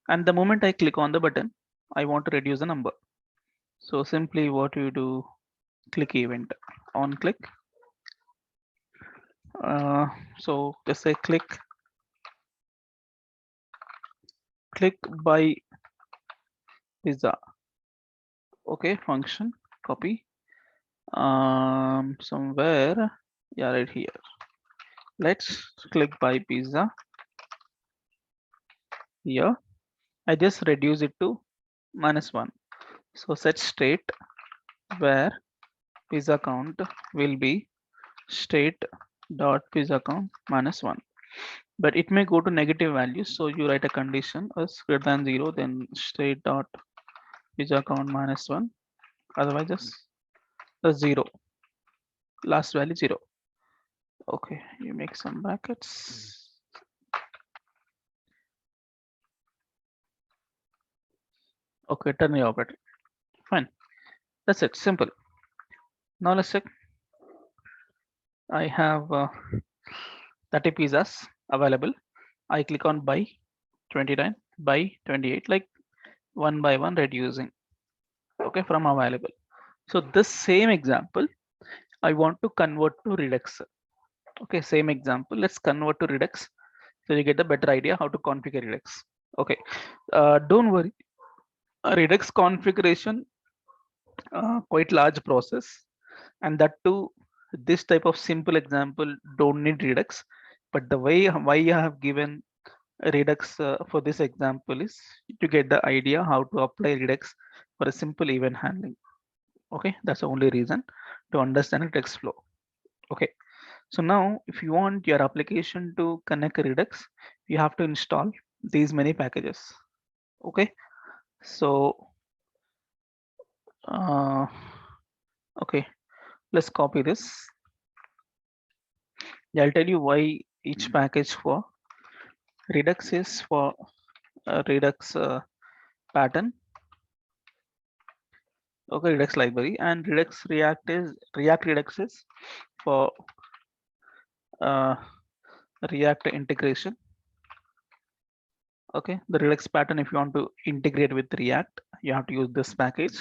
Speaker 1: And the moment I click on the button, I want to reduce the number. So simply what you do, click event on click. So just say click by pizza. Okay, function copy somewhere, yeah, right here. Let's click by pizza Here I just reduce it to -1. So set state where pizza count will be state dot pizza count -1, but it may go to negative values. So you write a condition as greater than 0, then state dot pizza count -1. Otherwise, just the 0, last value 0. Okay, you make some brackets. Okay, ternary operator. Fine. That's it. Simple. Now let's check. I have 30 pizzas available. I click on buy 29, buy 28, like one by one reducing. Okay, from available. So this same example, I want to convert to Redux. Okay, same example. Let's convert to Redux so you get a better idea how to configure Redux. Okay, don't worry. Redux configuration, quite large process, and that too, this type of simple example don't need Redux. But the way why I have given Redux for this example is to get the idea how to apply Redux for a simple event handling. Okay, that's the only reason to understand Redux flow. Okay, so now if you want your application to connect Redux, you have to install these many packages. Okay, so uh, okay, let's copy this. Yeah, I'll tell you why each package for Redux is for Redux pattern. Okay, Redux library, and Redux React Redux is for uh, React integration. Okay, the Redux pattern, if you want to integrate with React, you have to use this package,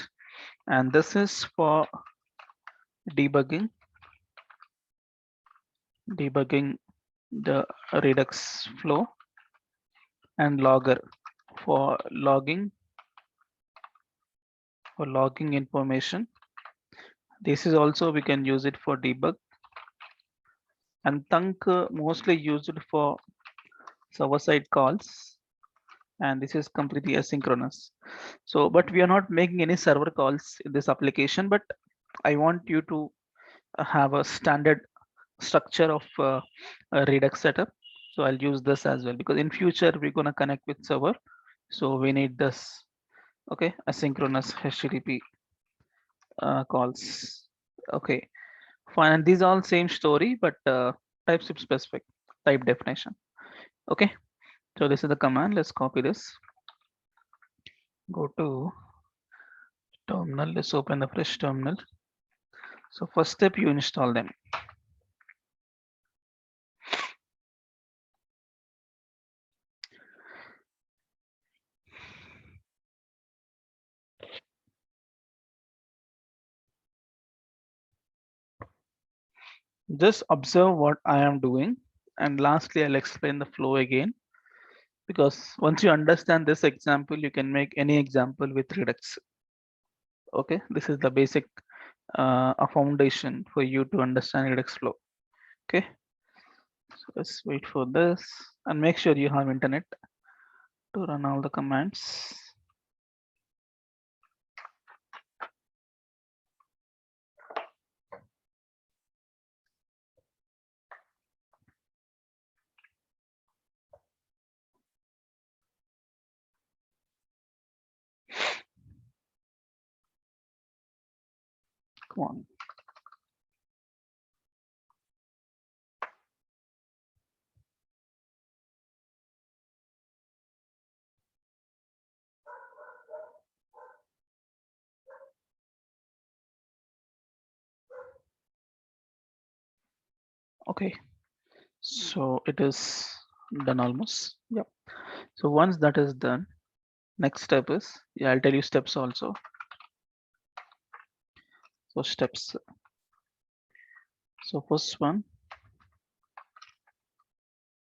Speaker 1: and this is for debugging the Redux flow, and logger for logging information. This is also we can use it for debug, and Thunk mostly used for server-side calls, and this is completely asynchronous. So, but we are not making any server calls in this application, but I want you to have a standard structure of a Redux setup. So I'll use this as well, because in future we're gonna connect with server, so we need this. Okay, asynchronous HTTP calls. Okay, fine. And these all same story, but TypeScript specific type definition. Okay, so this is the command. Let's copy this. Go to terminal. Let's open the fresh terminal. So first step, you install them. Just observe what I am doing, and lastly I'll explain the flow again, because once you understand this example, you can make any example with Redux. Okay, this is the basic a foundation for you to understand Redux flow. Okay, so let's wait for this, and make sure you have internet to run all the commands. Come on. Okay, so it is done almost. Yep. So once that is done, next step is, yeah, I'll tell you steps also. So steps. So first one,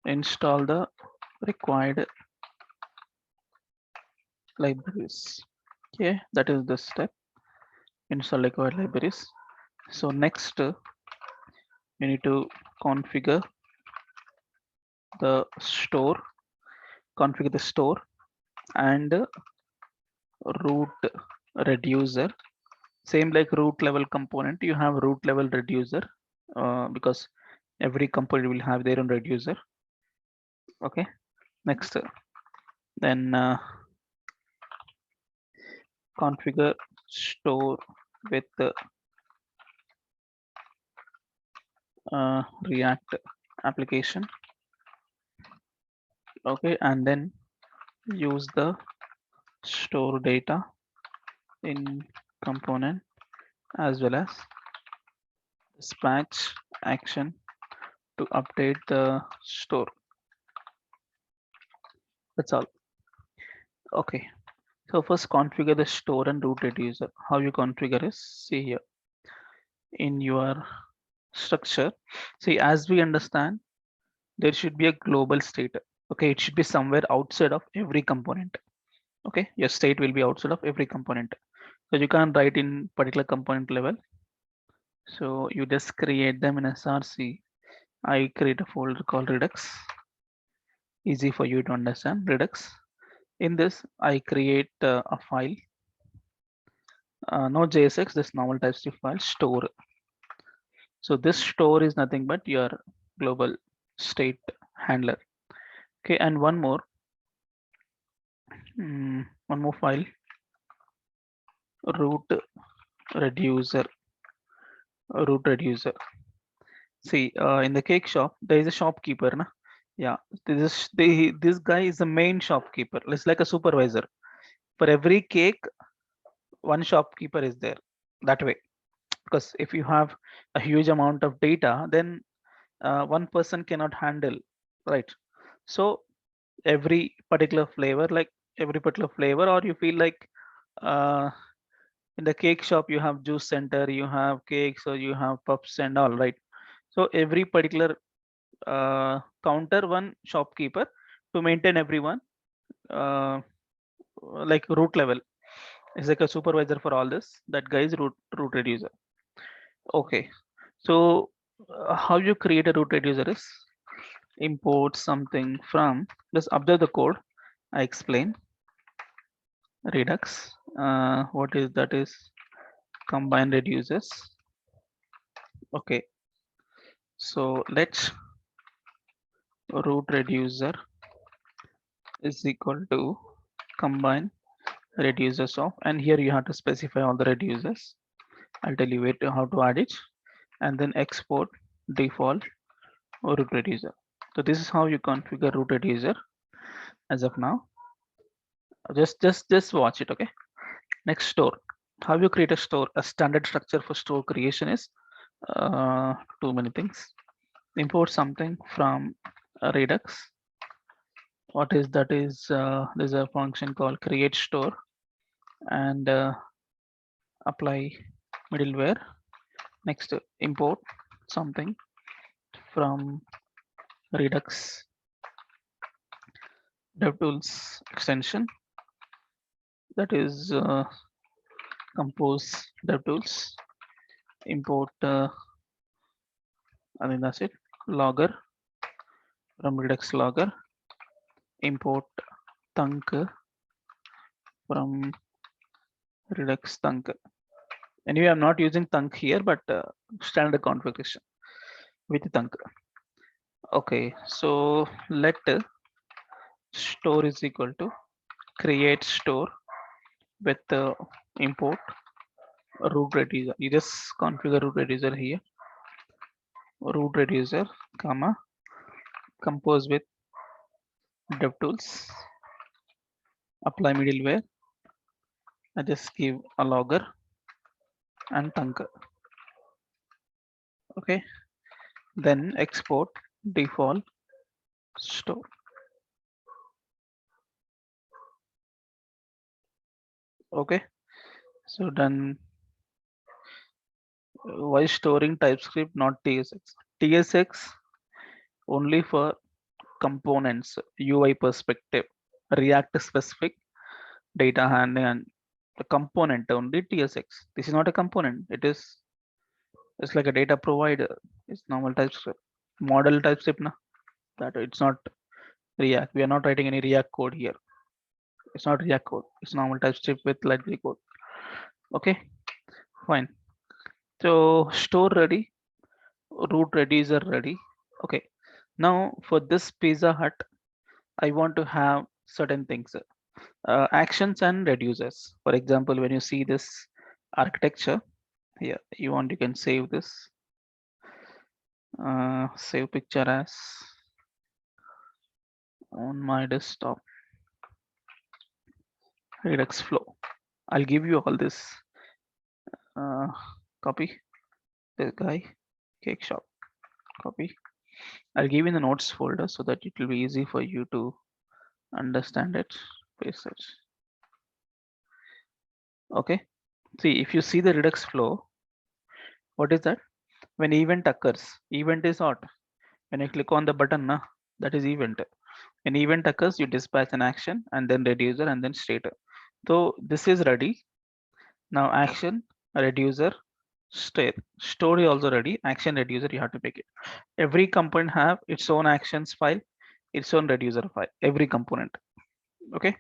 Speaker 1: install the required libraries. Okay, that is the step. Install required libraries. So next, you need to configure the store. Configure the store. and root reducer. Same like root level component, you have root level reducer because every component will have their own reducer. Okay, next, then configure store with React application. Okay, and then use the store data in component as well as dispatch action to update the store. That's all. Okay, so first configure the store and root reducer. How you configure is, see here in your structure. See, as we understand, there should be a global state. Okay, it should be somewhere outside of every component. Okay, your state will be outside of every component. So you can't write in particular component level. So you just create them in src. I create a folder called Redux. Easy for you to understand, Redux. In this, I create a file, no JSX, this normal TypeScript file, store. So this store is nothing but your global state handler. Okay, and one more file, root reducer. See, in the cake shop, there is a shopkeeper, na? Yeah, this guy is the main shopkeeper. It's like a supervisor. For every cake, one shopkeeper is there. That way, because if you have a huge amount of data, then one person cannot handle, right? So every particular flavor, or you feel like uh, in the cake shop you have juice center, you have cakes, or you have puffs and all, right? So every particular counter, one shopkeeper to maintain everyone, uh, like root level is like a supervisor for all this. That guy is root reducer. Okay, so how you create a root reducer is import something from, just observe the code. I explain Redux. What is that is combine reduces. Okay, so let's root reducer is equal to combine reducers of, and here you have to specify all the reducers. I'll tell you how to add it, and then export default or root reducer. So this is how you configure root reducer as of now. Just watch it. Okay, next, store. How you create a store? A standard structure for store creation is too many things. Import something from Redux. What is that is there's a function called create store, and apply middleware. Next, import something from Redux DevTools extension, that is compose DevTools. Import I mean that's it, logger from Redux logger. Import thunk from Redux thunk. Anyway, I'm not using thunk here, but standard configuration with thunk. Okay, so let store is equal to create store with import root reducer. You just configure root reducer here. Root reducer, comma, compose with DevTools, apply middleware. I just give a logger and thunk. Okay, then export default store. Okay, so done. Why storing TypeScript, not TSX? TSX only for components, UI perspective, React specific data handling, and the component only TSX. This is not a component. It's like a data provider. It's normal TypeScript, model TypeScript. Na? That it's not React. We are not writing any React code here. It's not React code. It's normal TypeScript with library code. Okay, fine. So store ready, root readies are ready. Okay, now for this Pizza Hut, I want to have certain things, actions and reducers. For example, when you see this architecture here, you can save this, save picture as on my desktop, Redux flow. I'll give you all this, uh, copy this guy, cake shop, copy. I'll give you the notes folder so that it will be easy for you to understand it. Paste it. Okay. See, if you see the Redux flow, what is that? When event occurs, event is what? When you click on the button, that is event. When event occurs, you dispatch an action and then reducer and then state. So this is ready. Now action, reducer, state. Story also ready. Action, reducer, you have to pick it. Every component have its own actions file, its own reducer file. Every component. Okay.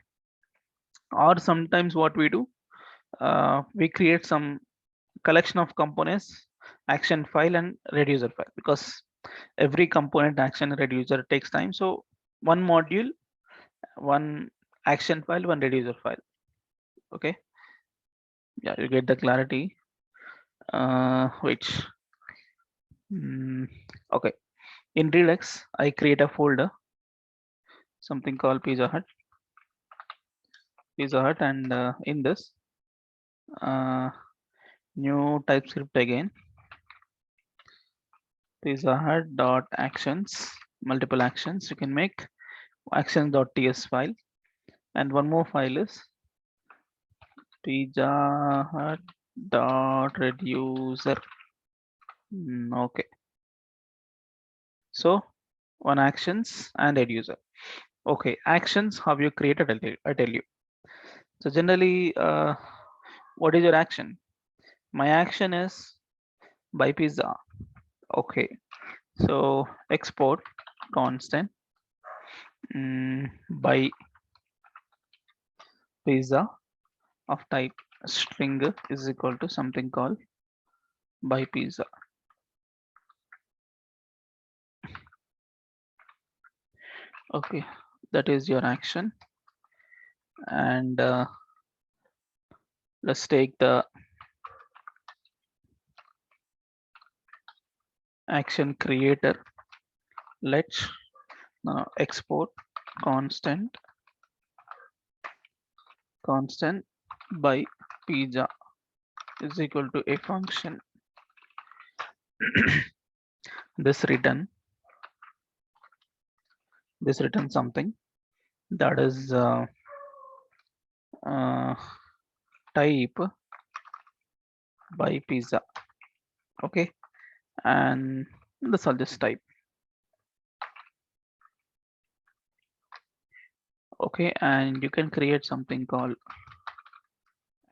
Speaker 1: Or sometimes what we do, we create some collection of components, action file and reducer file, because every component action reducer takes time. So one module, one action file, one reducer file. Okay, yeah, you get the clarity. Which okay, in Redux I create a folder, something called Pizza Hut, and in this, new TypeScript again, Pizza Hut dot actions, multiple actions you can make, actions.ts file, and one more file is Pizza Hut dot reducer. Okay, so one actions and reducer. Okay, actions, how you created, I tell you. So generally, what is your action? My action is buy pizza. Okay, so export constant, buy pizza of type string is equal to something called buy pizza. Okay, that is your action. And let's take the action creator. Let's export constant by pizza is equal to a function. this return something that is type by pizza. Okay, and let's all just type. Okay, and you can create something called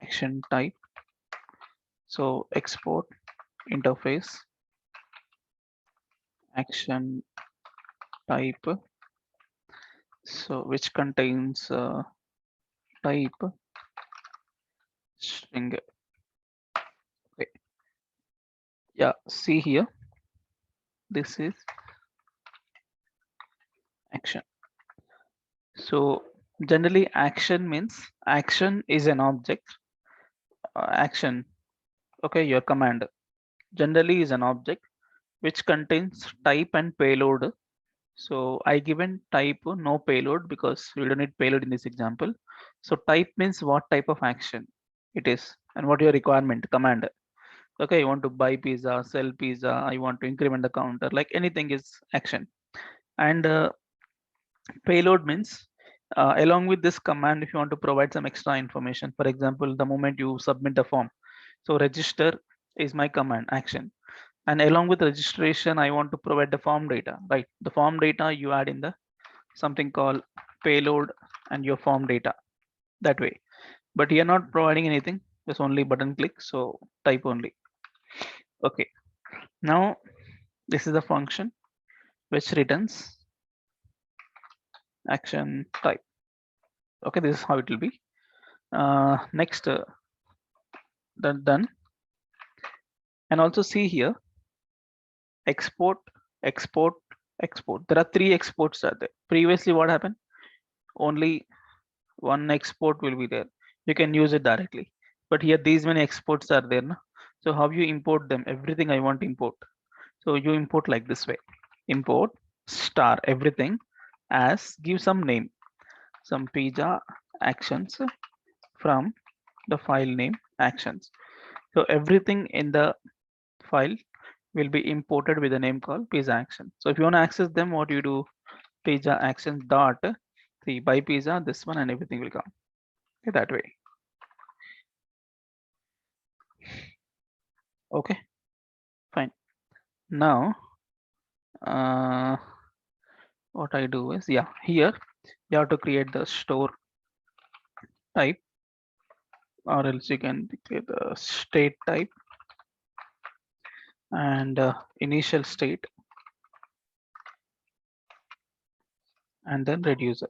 Speaker 1: action type. So export interface action type, so which contains type string. Okay, yeah, see here, this is action. So generally action means action is an object, action, okay, your command generally is an object which contains type and payload. So I given type no payload because we don't need payload in this example. So type means what type of action it is and what your requirement command. Okay, you want to buy pizza, sell pizza, I want to increment the counter, like anything is action. And payload means along with this command, if you want to provide some extra information, for example, the moment you submit the form, so register is my command action, and along with registration I want to provide the form data, right? The form data you add in the something called payload and your form data that way. But you're not providing anything, just only button click, so type only. Okay, now this is the function which returns action type. Okay, this is how it will be. Next, done. And also see here, export, export, export. There are three exports are there. Previously, what happened? Only one export will be there. You can use it directly. But here, these many exports are there. Na? So how you import them? Everything I want to import. So you import like this way. Import star everything as give some name, some pizza actions from the file name actions. So everything in the file will be imported with a name called pizza action. So if you want to access them, what you do, pizza actions dot see by pizza, this one, and everything will come. Okay, that way. Okay, fine. Now, what I do is, yeah, here you have to create the store type, or else you can create the state type and initial state, and then reducer.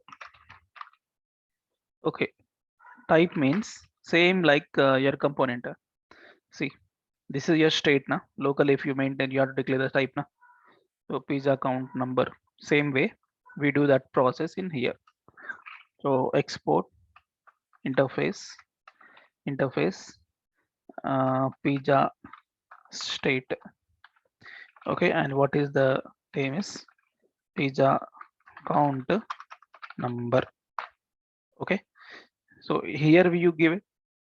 Speaker 1: Okay, type means same like your component. See, this is your state now. Local, if you maintain, you have to declare the type now. So pizza count number, same way we do that process in here. So export interface pizza state. Okay, and what is the name is pizza count number. Okay, so here you give it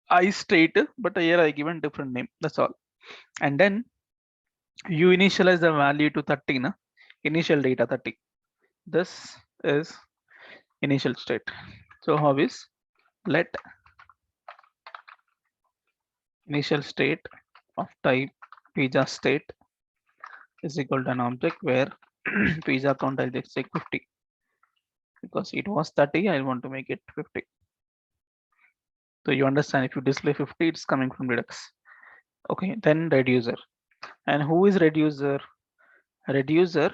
Speaker 1: I state, but here I given different name. That's all. And then you initialize the value to 30 na? Initial data 30. This is initial state. So how is let initial state of type pizza state is equal to an object where pizza count I'll just say 50 because it was 30. I want to make it 50. So you understand, if you display 50, it's coming from Redux. Okay, then reducer. And who is reducer? Reducer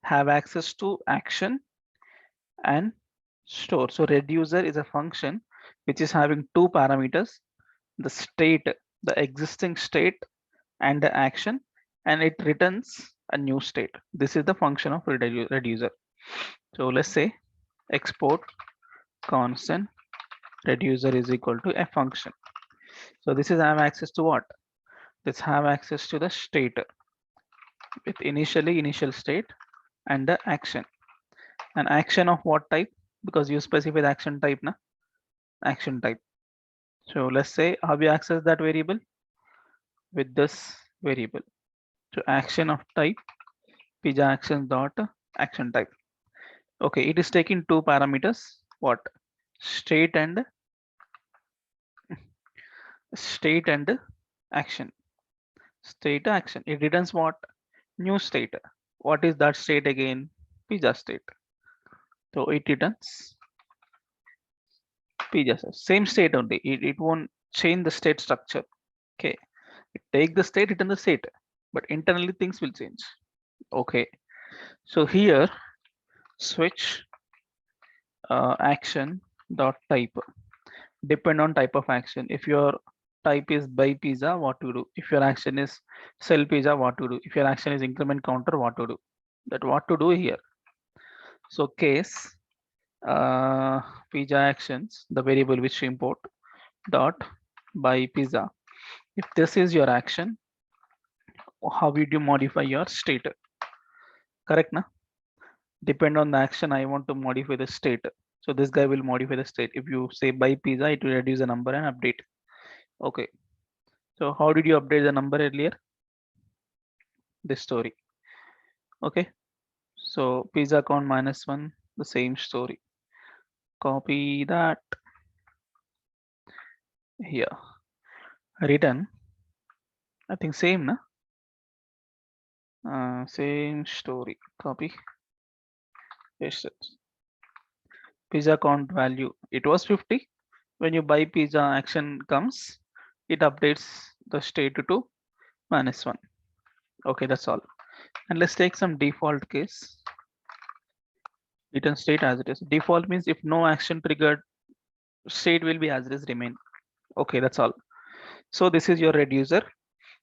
Speaker 1: have access to action and store. So reducer is a function which is having two parameters, the state, the existing state, and the action, and it returns a new state. This is the function of reducer. So let's say export constant reducer is equal to a function. So this is have access to what? This have access to the state with initial state and the action. An action of what type? Because you specify the action type, na? Action type. So let's say how we access that variable with this variable. So action of type pizza action dot action type. Okay, it is taking two parameters. What? State and action. State action. It returns what? New state. What is that state again? Pizza state. So it returns pizza state. Same state only. It won't change the state structure. Okay. It take the state, return the state, but internally things will change. Okay. So here switch action dot type depend on type of action. If your type is buy pizza, what to do? If your action is sell pizza, what to do? If your action is increment counter, what to do? That what to do here. So case pizza actions, the variable which you import dot buy pizza. If this is your action, how would you modify your state? Correct, na? Depend on the action, I want to modify the state. So this guy will modify the state. If you say buy pizza, it will reduce the number and update. Okay. So how did you update the number earlier? This story. Okay. So pizza count -1, the same story. Copy that here. Return. I think same, na? Same story. Copy. Paste it. Pizza count value. It was 50. When you buy pizza action comes, it updates the state to -1. Okay, that's all. And let's take some default case. Return state as it is. Default means if no action triggered, State will be as it is remain. Okay, that's all. So this is your reducer,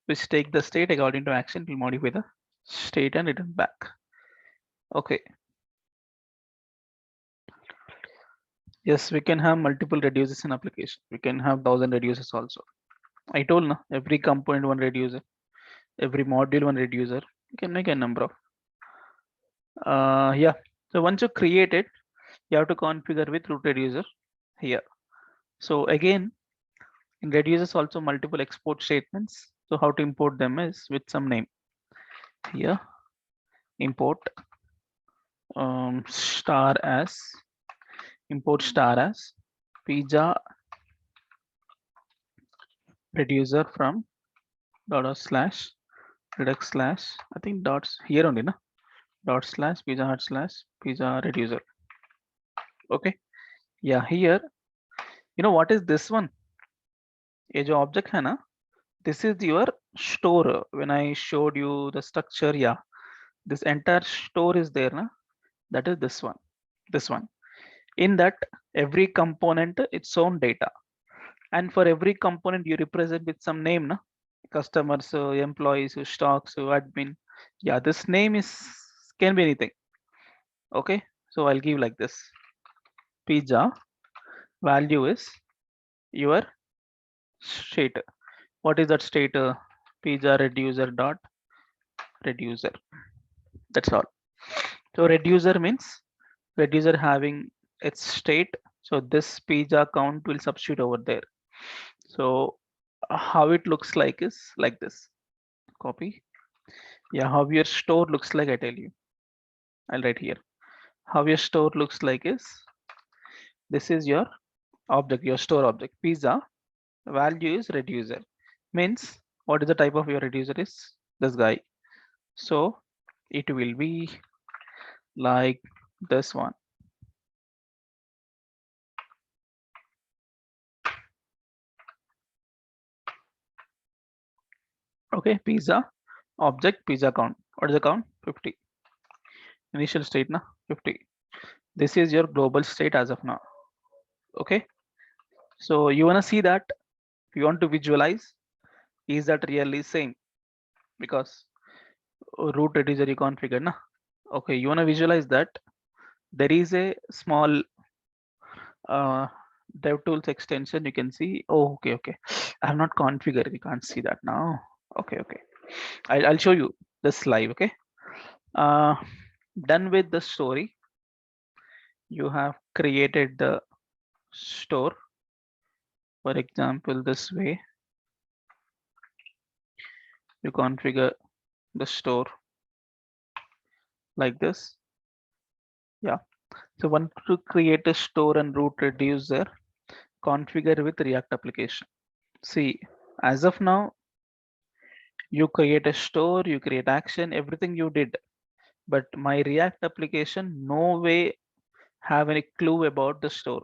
Speaker 1: which take the state according to action, will modify the state and return back. Okay. Yes, we can have multiple reducers in application. We can have 1,000 reducers also. I told na, every component one reducer, every module one reducer. You can make a number of. Yeah. So once you create it, you have to configure with root reducer here. So again, in reducers also multiple export statements. So how to import them is with some name here. Import star as pizza reducer from dot slash redux slash, I think dots here only na, dot slash pizza hut slash pizza reducer. Okay. Yeah, here you know what is this one? ये जो object है ना, this is your store. When I showed you the structure, yeah, this entire store is there na, that is this one. In that every component its own data, and for every component you represent with some name na, customers, employees, stocks, admin. Yeah, this name is can be anything. Okay, so I'll give like this. Pizza value is your state. What is that state? Pizza reducer dot reducer. That's all. So reducer means reducer having its state. So this pizza count will substitute over there. So how it looks like is like this. Copy. Yeah, how your store looks like, I tell you. I'll write here. How your store looks like is this is your object, your store object. Pizza value is reducer. Means what is the type of your reducer is this guy. So it will be like this one. Okay, pizza object pizza count. What is the count? 50. Initial state na 50. This is your global state as of now. Okay, so you want to see that, you want to visualize, is that really same? Because root reducer you configured na. Okay, you want to visualize that there is a small DevTools extension. You can see. Oh, okay. I have not configured. You can't see that now. Okay. I'll show you this live. Okay. Done with the story. You have created the store. For example, this way you configure the store like this. Yeah. So want to create a store and root reducer, configure with React application. See, as of now, you create a store, you create action, everything you did. But my React application, no way have any clue about the store.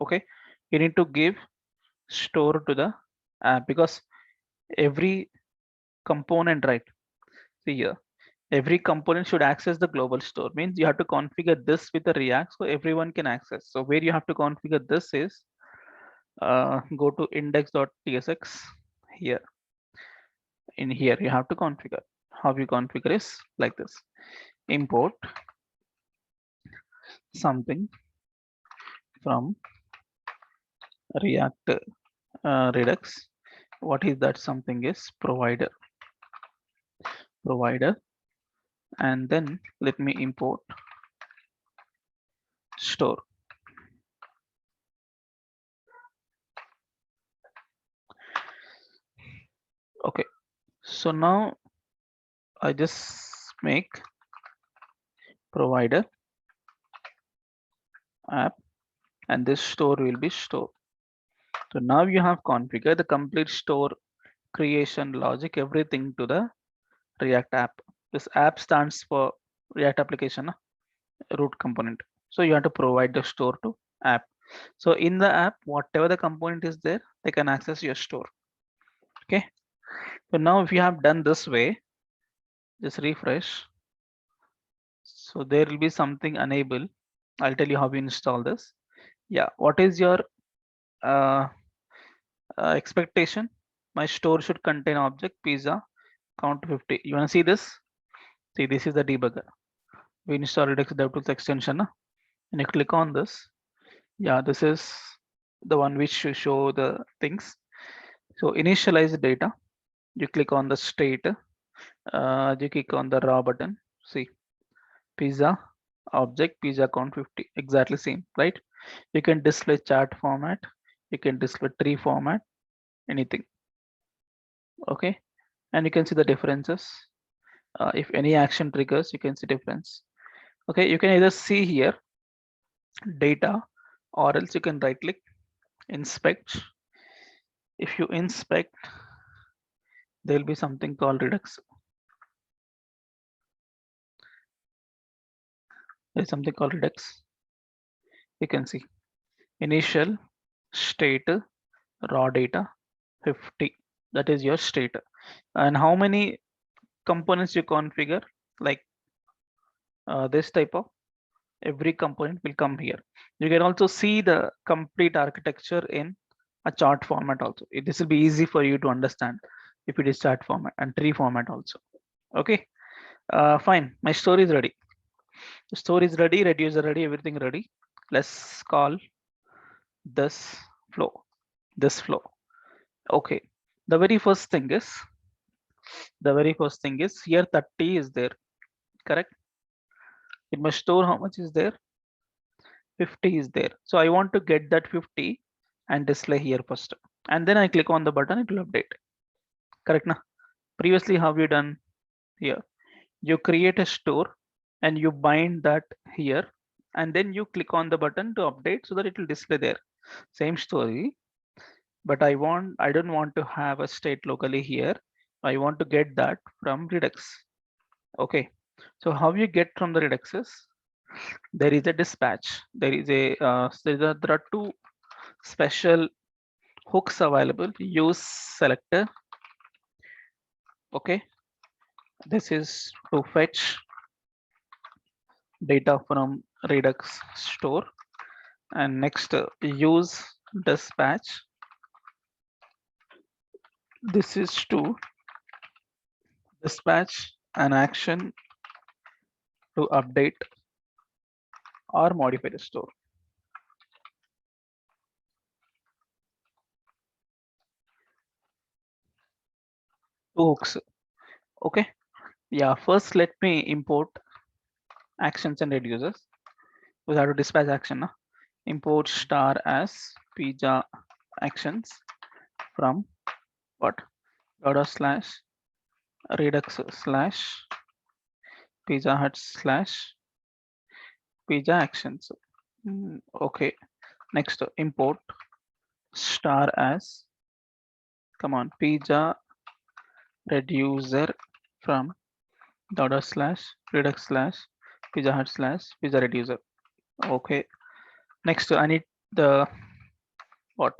Speaker 1: Okay. You need to give store to the app because every component, right? See here, every component should access the global store. Means you have to configure this with the React so everyone can access. So where you have to configure this is go to index.tsx here. In here you have to configure. How you configure is like this. Import something from React Redux. What is that something is provider, and then let me import store. Okay, so now I just make provider app and this store will be store. So now you have configured the complete store creation logic, everything to the React app. This app stands for React application root component. So you have to provide the store to app. So in the app, whatever the component is there, they can access your store. Okay. So now if you have done this way, just refresh. So there will be something enable. I'll tell you how we install this. Yeah, what is your uh, expectation? My store should contain object pizza count 50. You want to see this? See, this is the debugger. We install Redux DevTools extension, and you click on this. Yeah, this is the one which show the things. So initialize the data. You click on the state. You click on the raw button. See, pizza object pizza count 50. Exactly same, right? You can display chart format. You can display tree format. Anything. Okay, and you can see the differences. If any action triggers, you can see difference. Okay, you can either see here data, or else you can right click inspect. If you inspect, there will be something called Redux. There's something called Redux. You can see initial state raw data 50. That is your state. And how many components you configure, like this type of every component will come here. You can also see the complete architecture in a chart format also. This will be easy for you to understand if it is chart format and tree format also. Okay, fine. My story is ready. The story is ready, reducer ready, everything ready. Let's call this flow. This flow. Okay. The very first thing here 30 is there, correct? It must store how much is there? 50 is there. So I want to get that 50 and display here first. And then I click on the button, it will update. Correct now? Previously, how you done here? You create a store and you bind that here, and then you click on the button to update so that it will display there. Same story, but I don't want to have a state locally here. I want to get that from Redux. Okay. So how you get from the Redux is there is a dispatch. There are two special hooks available. Use selector. Okay. This is to fetch data from Redux store. And next, use dispatch. This is to dispatch an action to update or modify the store. Two hooks. Okay. Yeah. First, let me import actions and reducers. We have to dispatch action. Import star as pizza actions from what? Dot slash redux slash pizza hut slash pizza actions. Okay. Next, import star as, come on, pizza reducer from dot slash redux slash pizza hut slash pizza reducer. Okay. Next, I need the what?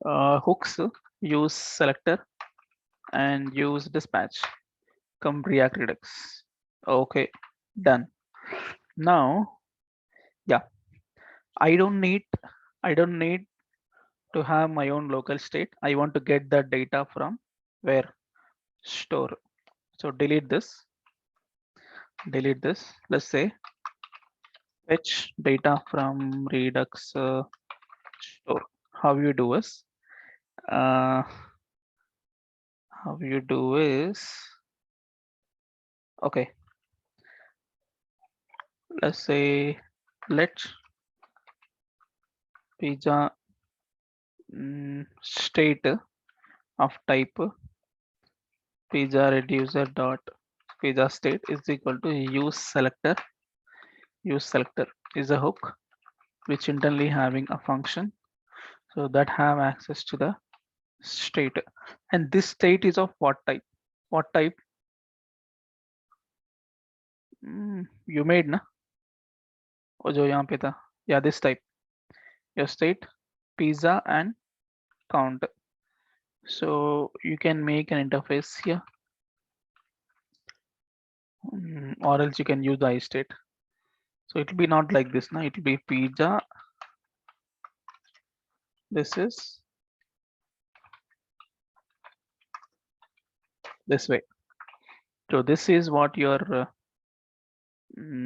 Speaker 1: Hooks. Use selector and use dispatch. Come React Redux. Okay, done. Now, yeah, I don't need to have my own local state. I want to get the data from where? Store. So delete this. Let's say fetch data from Redux store. How you do is uh, okay. Let's say let pizza state of type pizza reducer dot pizza state is equal to use selector. Use selector is a hook which internally having a function so that have access to the state, and this state is of what type? What type? You made na और जो यहाँ पे था, yeah, this type, your state pizza and count. So you can make an interface here, or else you can use the I state. So it will be not like this now, it will be pizza This is this way. So this is what your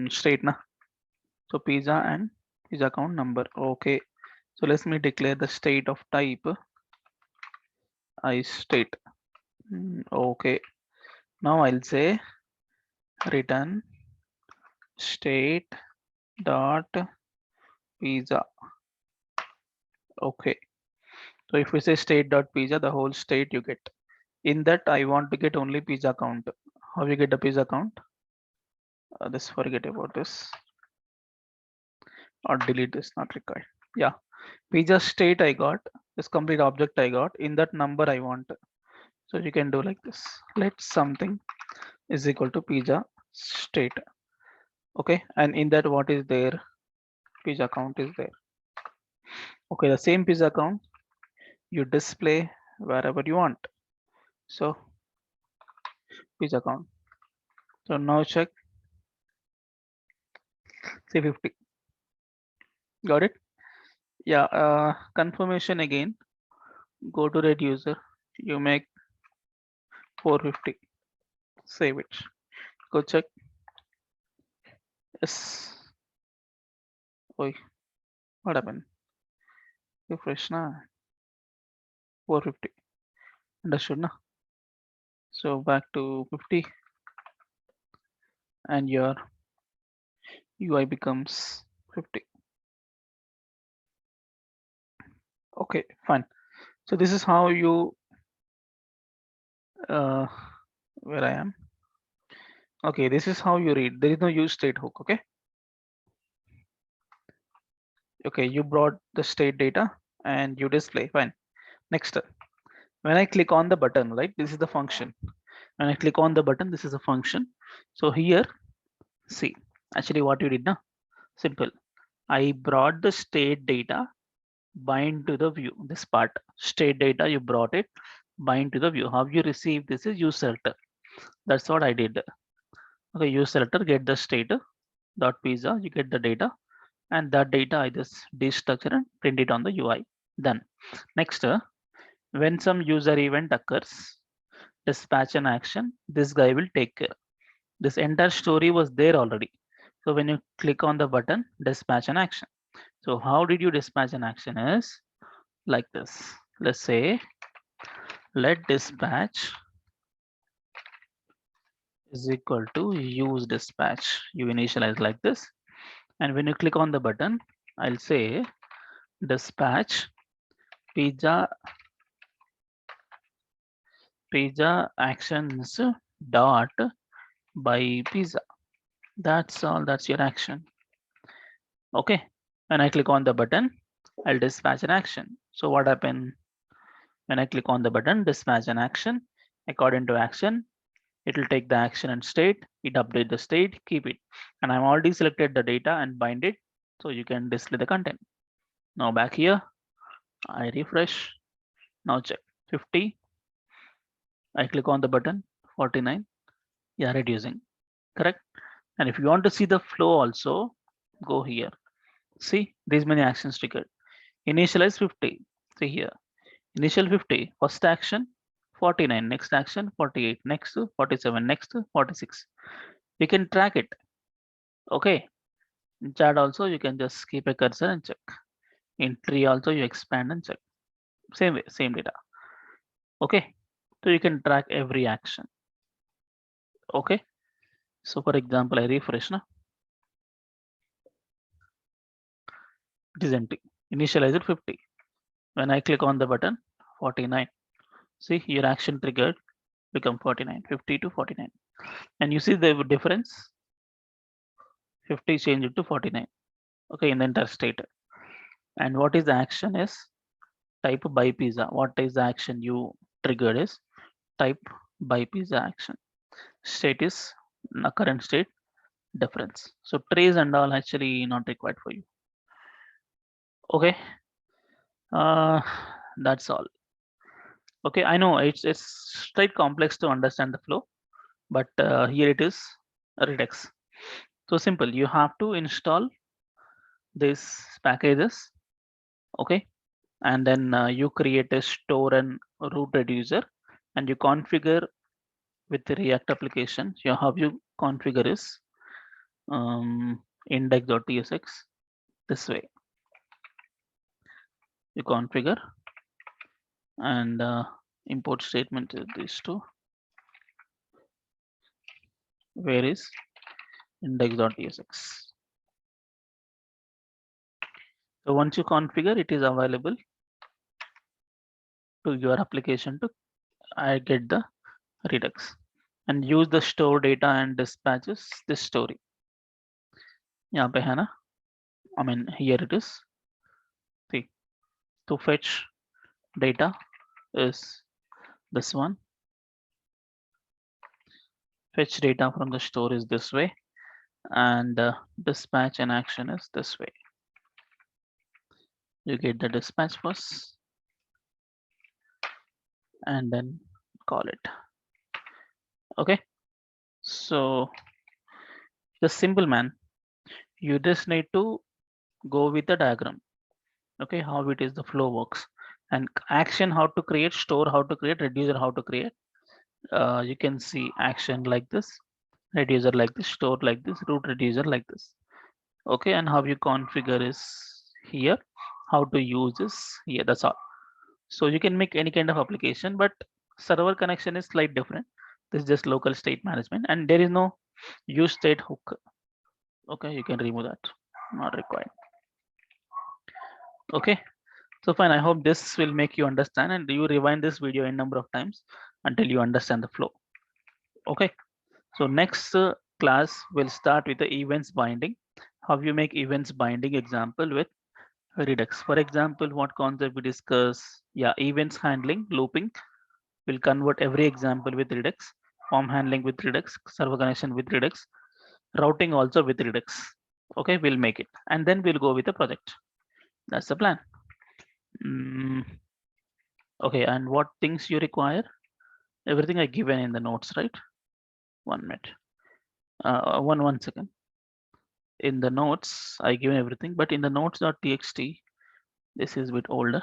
Speaker 1: state na. So pizza and pizza account number. Okay. So let me declare the state of type I state. Okay. Now I'll say return state dot pizza. Okay. So if we say state dot pizza, the whole state you get. In that I want to get only pizza count. How you get the pizza count? This forget about this or delete this, not required. Yeah, pizza state I got, this complete object I got, in that number I want. So you can do like this, let something is equal to pizza state. Okay, and in that what is there? Pizza count is there. Okay, the same pizza count you display wherever you want. So pizza count. So now check, say 50. Got it? Yeah, confirmation again. Go to red user, you make 450. Save it. Go check. Yes. Oi, what happened? Refresh na. 450. Understood na? So back to 50 and your UI becomes 50. Okay, fine. So this is how you where I am. Okay, this is how you read. There is no use state hook. Okay. Okay, you brought the state data and you display. Fine. Next, when I click on the button, right? This is the function. When I click on the button, this is a function. So here, see, actually what you did now, simple. I brought the state data bind to the view. This part, state data, you brought it, bind to the view. How you receive this is use selector. That's what I did. Okay, use selector, get the state dot pizza, you get the data, and that data I just destructure and print it on the UI. Done. Next, when some user event occurs, dispatch an action, this guy will take care. This entire story was there already. So when you click on the button, dispatch an action. So how did you dispatch an action is like this. Let's say let dispatch is equal to use dispatch. You initialize like this. And when you click on the button, I'll say dispatch pizza actions dot by pizza. That's all. That's your action. Okay. When I click on the button, I'll dispatch an action. So what happened when I click on the button, dispatch an action? According to action, it will take the action and state, it update the state, keep it. And I'm already selected the data and bind it. So you can display the content. Now back here, I refresh. Now check 50. I click on the button, 49. Yeah, reducing, correct? And if you want to see the flow also, go here. See, these many actions triggered. Initialize 50. See here. Initial 50. First action 49. Next action 48. Next 47. Next 46. We can track it. Okay. In chat also you can just keep a cursor and check. In tree also you expand and check. Same way, same data. Okay. So you can track every action. Okay. So for example, I refresh now. It is empty. Initialize it 50. When I click on the button, 49. See, your action triggered become 49, 50 to 49. And you see the difference, 50 change it to 49. Okay, in the entire state. And what is the action is type by pizza. What is the action you triggered is type by pizza action. State is current state difference. So trace and all actually not required for you. Okay, that's all. Okay, I know it's quite complex to understand the flow, but here it is Redux. So simple, you have to install these packages. Okay, and then you create a store and root reducer, and you configure with the React application. So how you configure is index.tsx. This way you configure, and import statement is these two. Where is index.tsx? So once you configure, it is available to your application to get the Redux, and use the store data and dispatches this story. यहाँ पे है ना, I mean here it is. See, to fetch data is this one. Fetch data from the store is this way, and dispatch and action is this way. You get the dispatch first, and then call it. Okay, so the simple man, you just need to go with the diagram. Okay, how it is the flow works, and action how to create, store how to create, reducer how to create. You can see action like this, reducer like this, store like this, root reducer like this. Okay, and how you configure is here, how to use this here, that's all. So you can make any kind of application, but server connection is slightly different. This is just local state management, and there is no use state hook. Okay, you can remove that, not required. Okay, so fine, I hope this will make you understand, and you rewind this video a number of times until you understand the flow. Okay, so next class will start with the events binding, how you make events binding example with Redux. For example, what concept we discuss? Yeah, events handling, looping. We'll convert every example with Redux. Form handling with Redux, server connection with Redux, routing also with Redux. Okay, we'll make it, and then we'll go with the project. That's the plan. Okay, and what things you require? Everything I given in the notes, right? 1 minute. One second. In the notes, I given everything, but in the notes.txt, this is a bit older.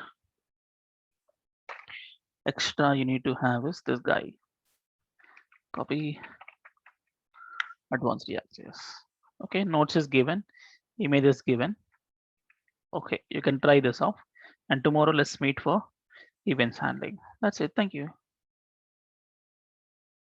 Speaker 1: Extra you need to have is this guy. Copy advanced React.js. Okay, notes is given, image is given. Okay, you can try this off, and tomorrow let's meet for events handling. That's it. Thank you.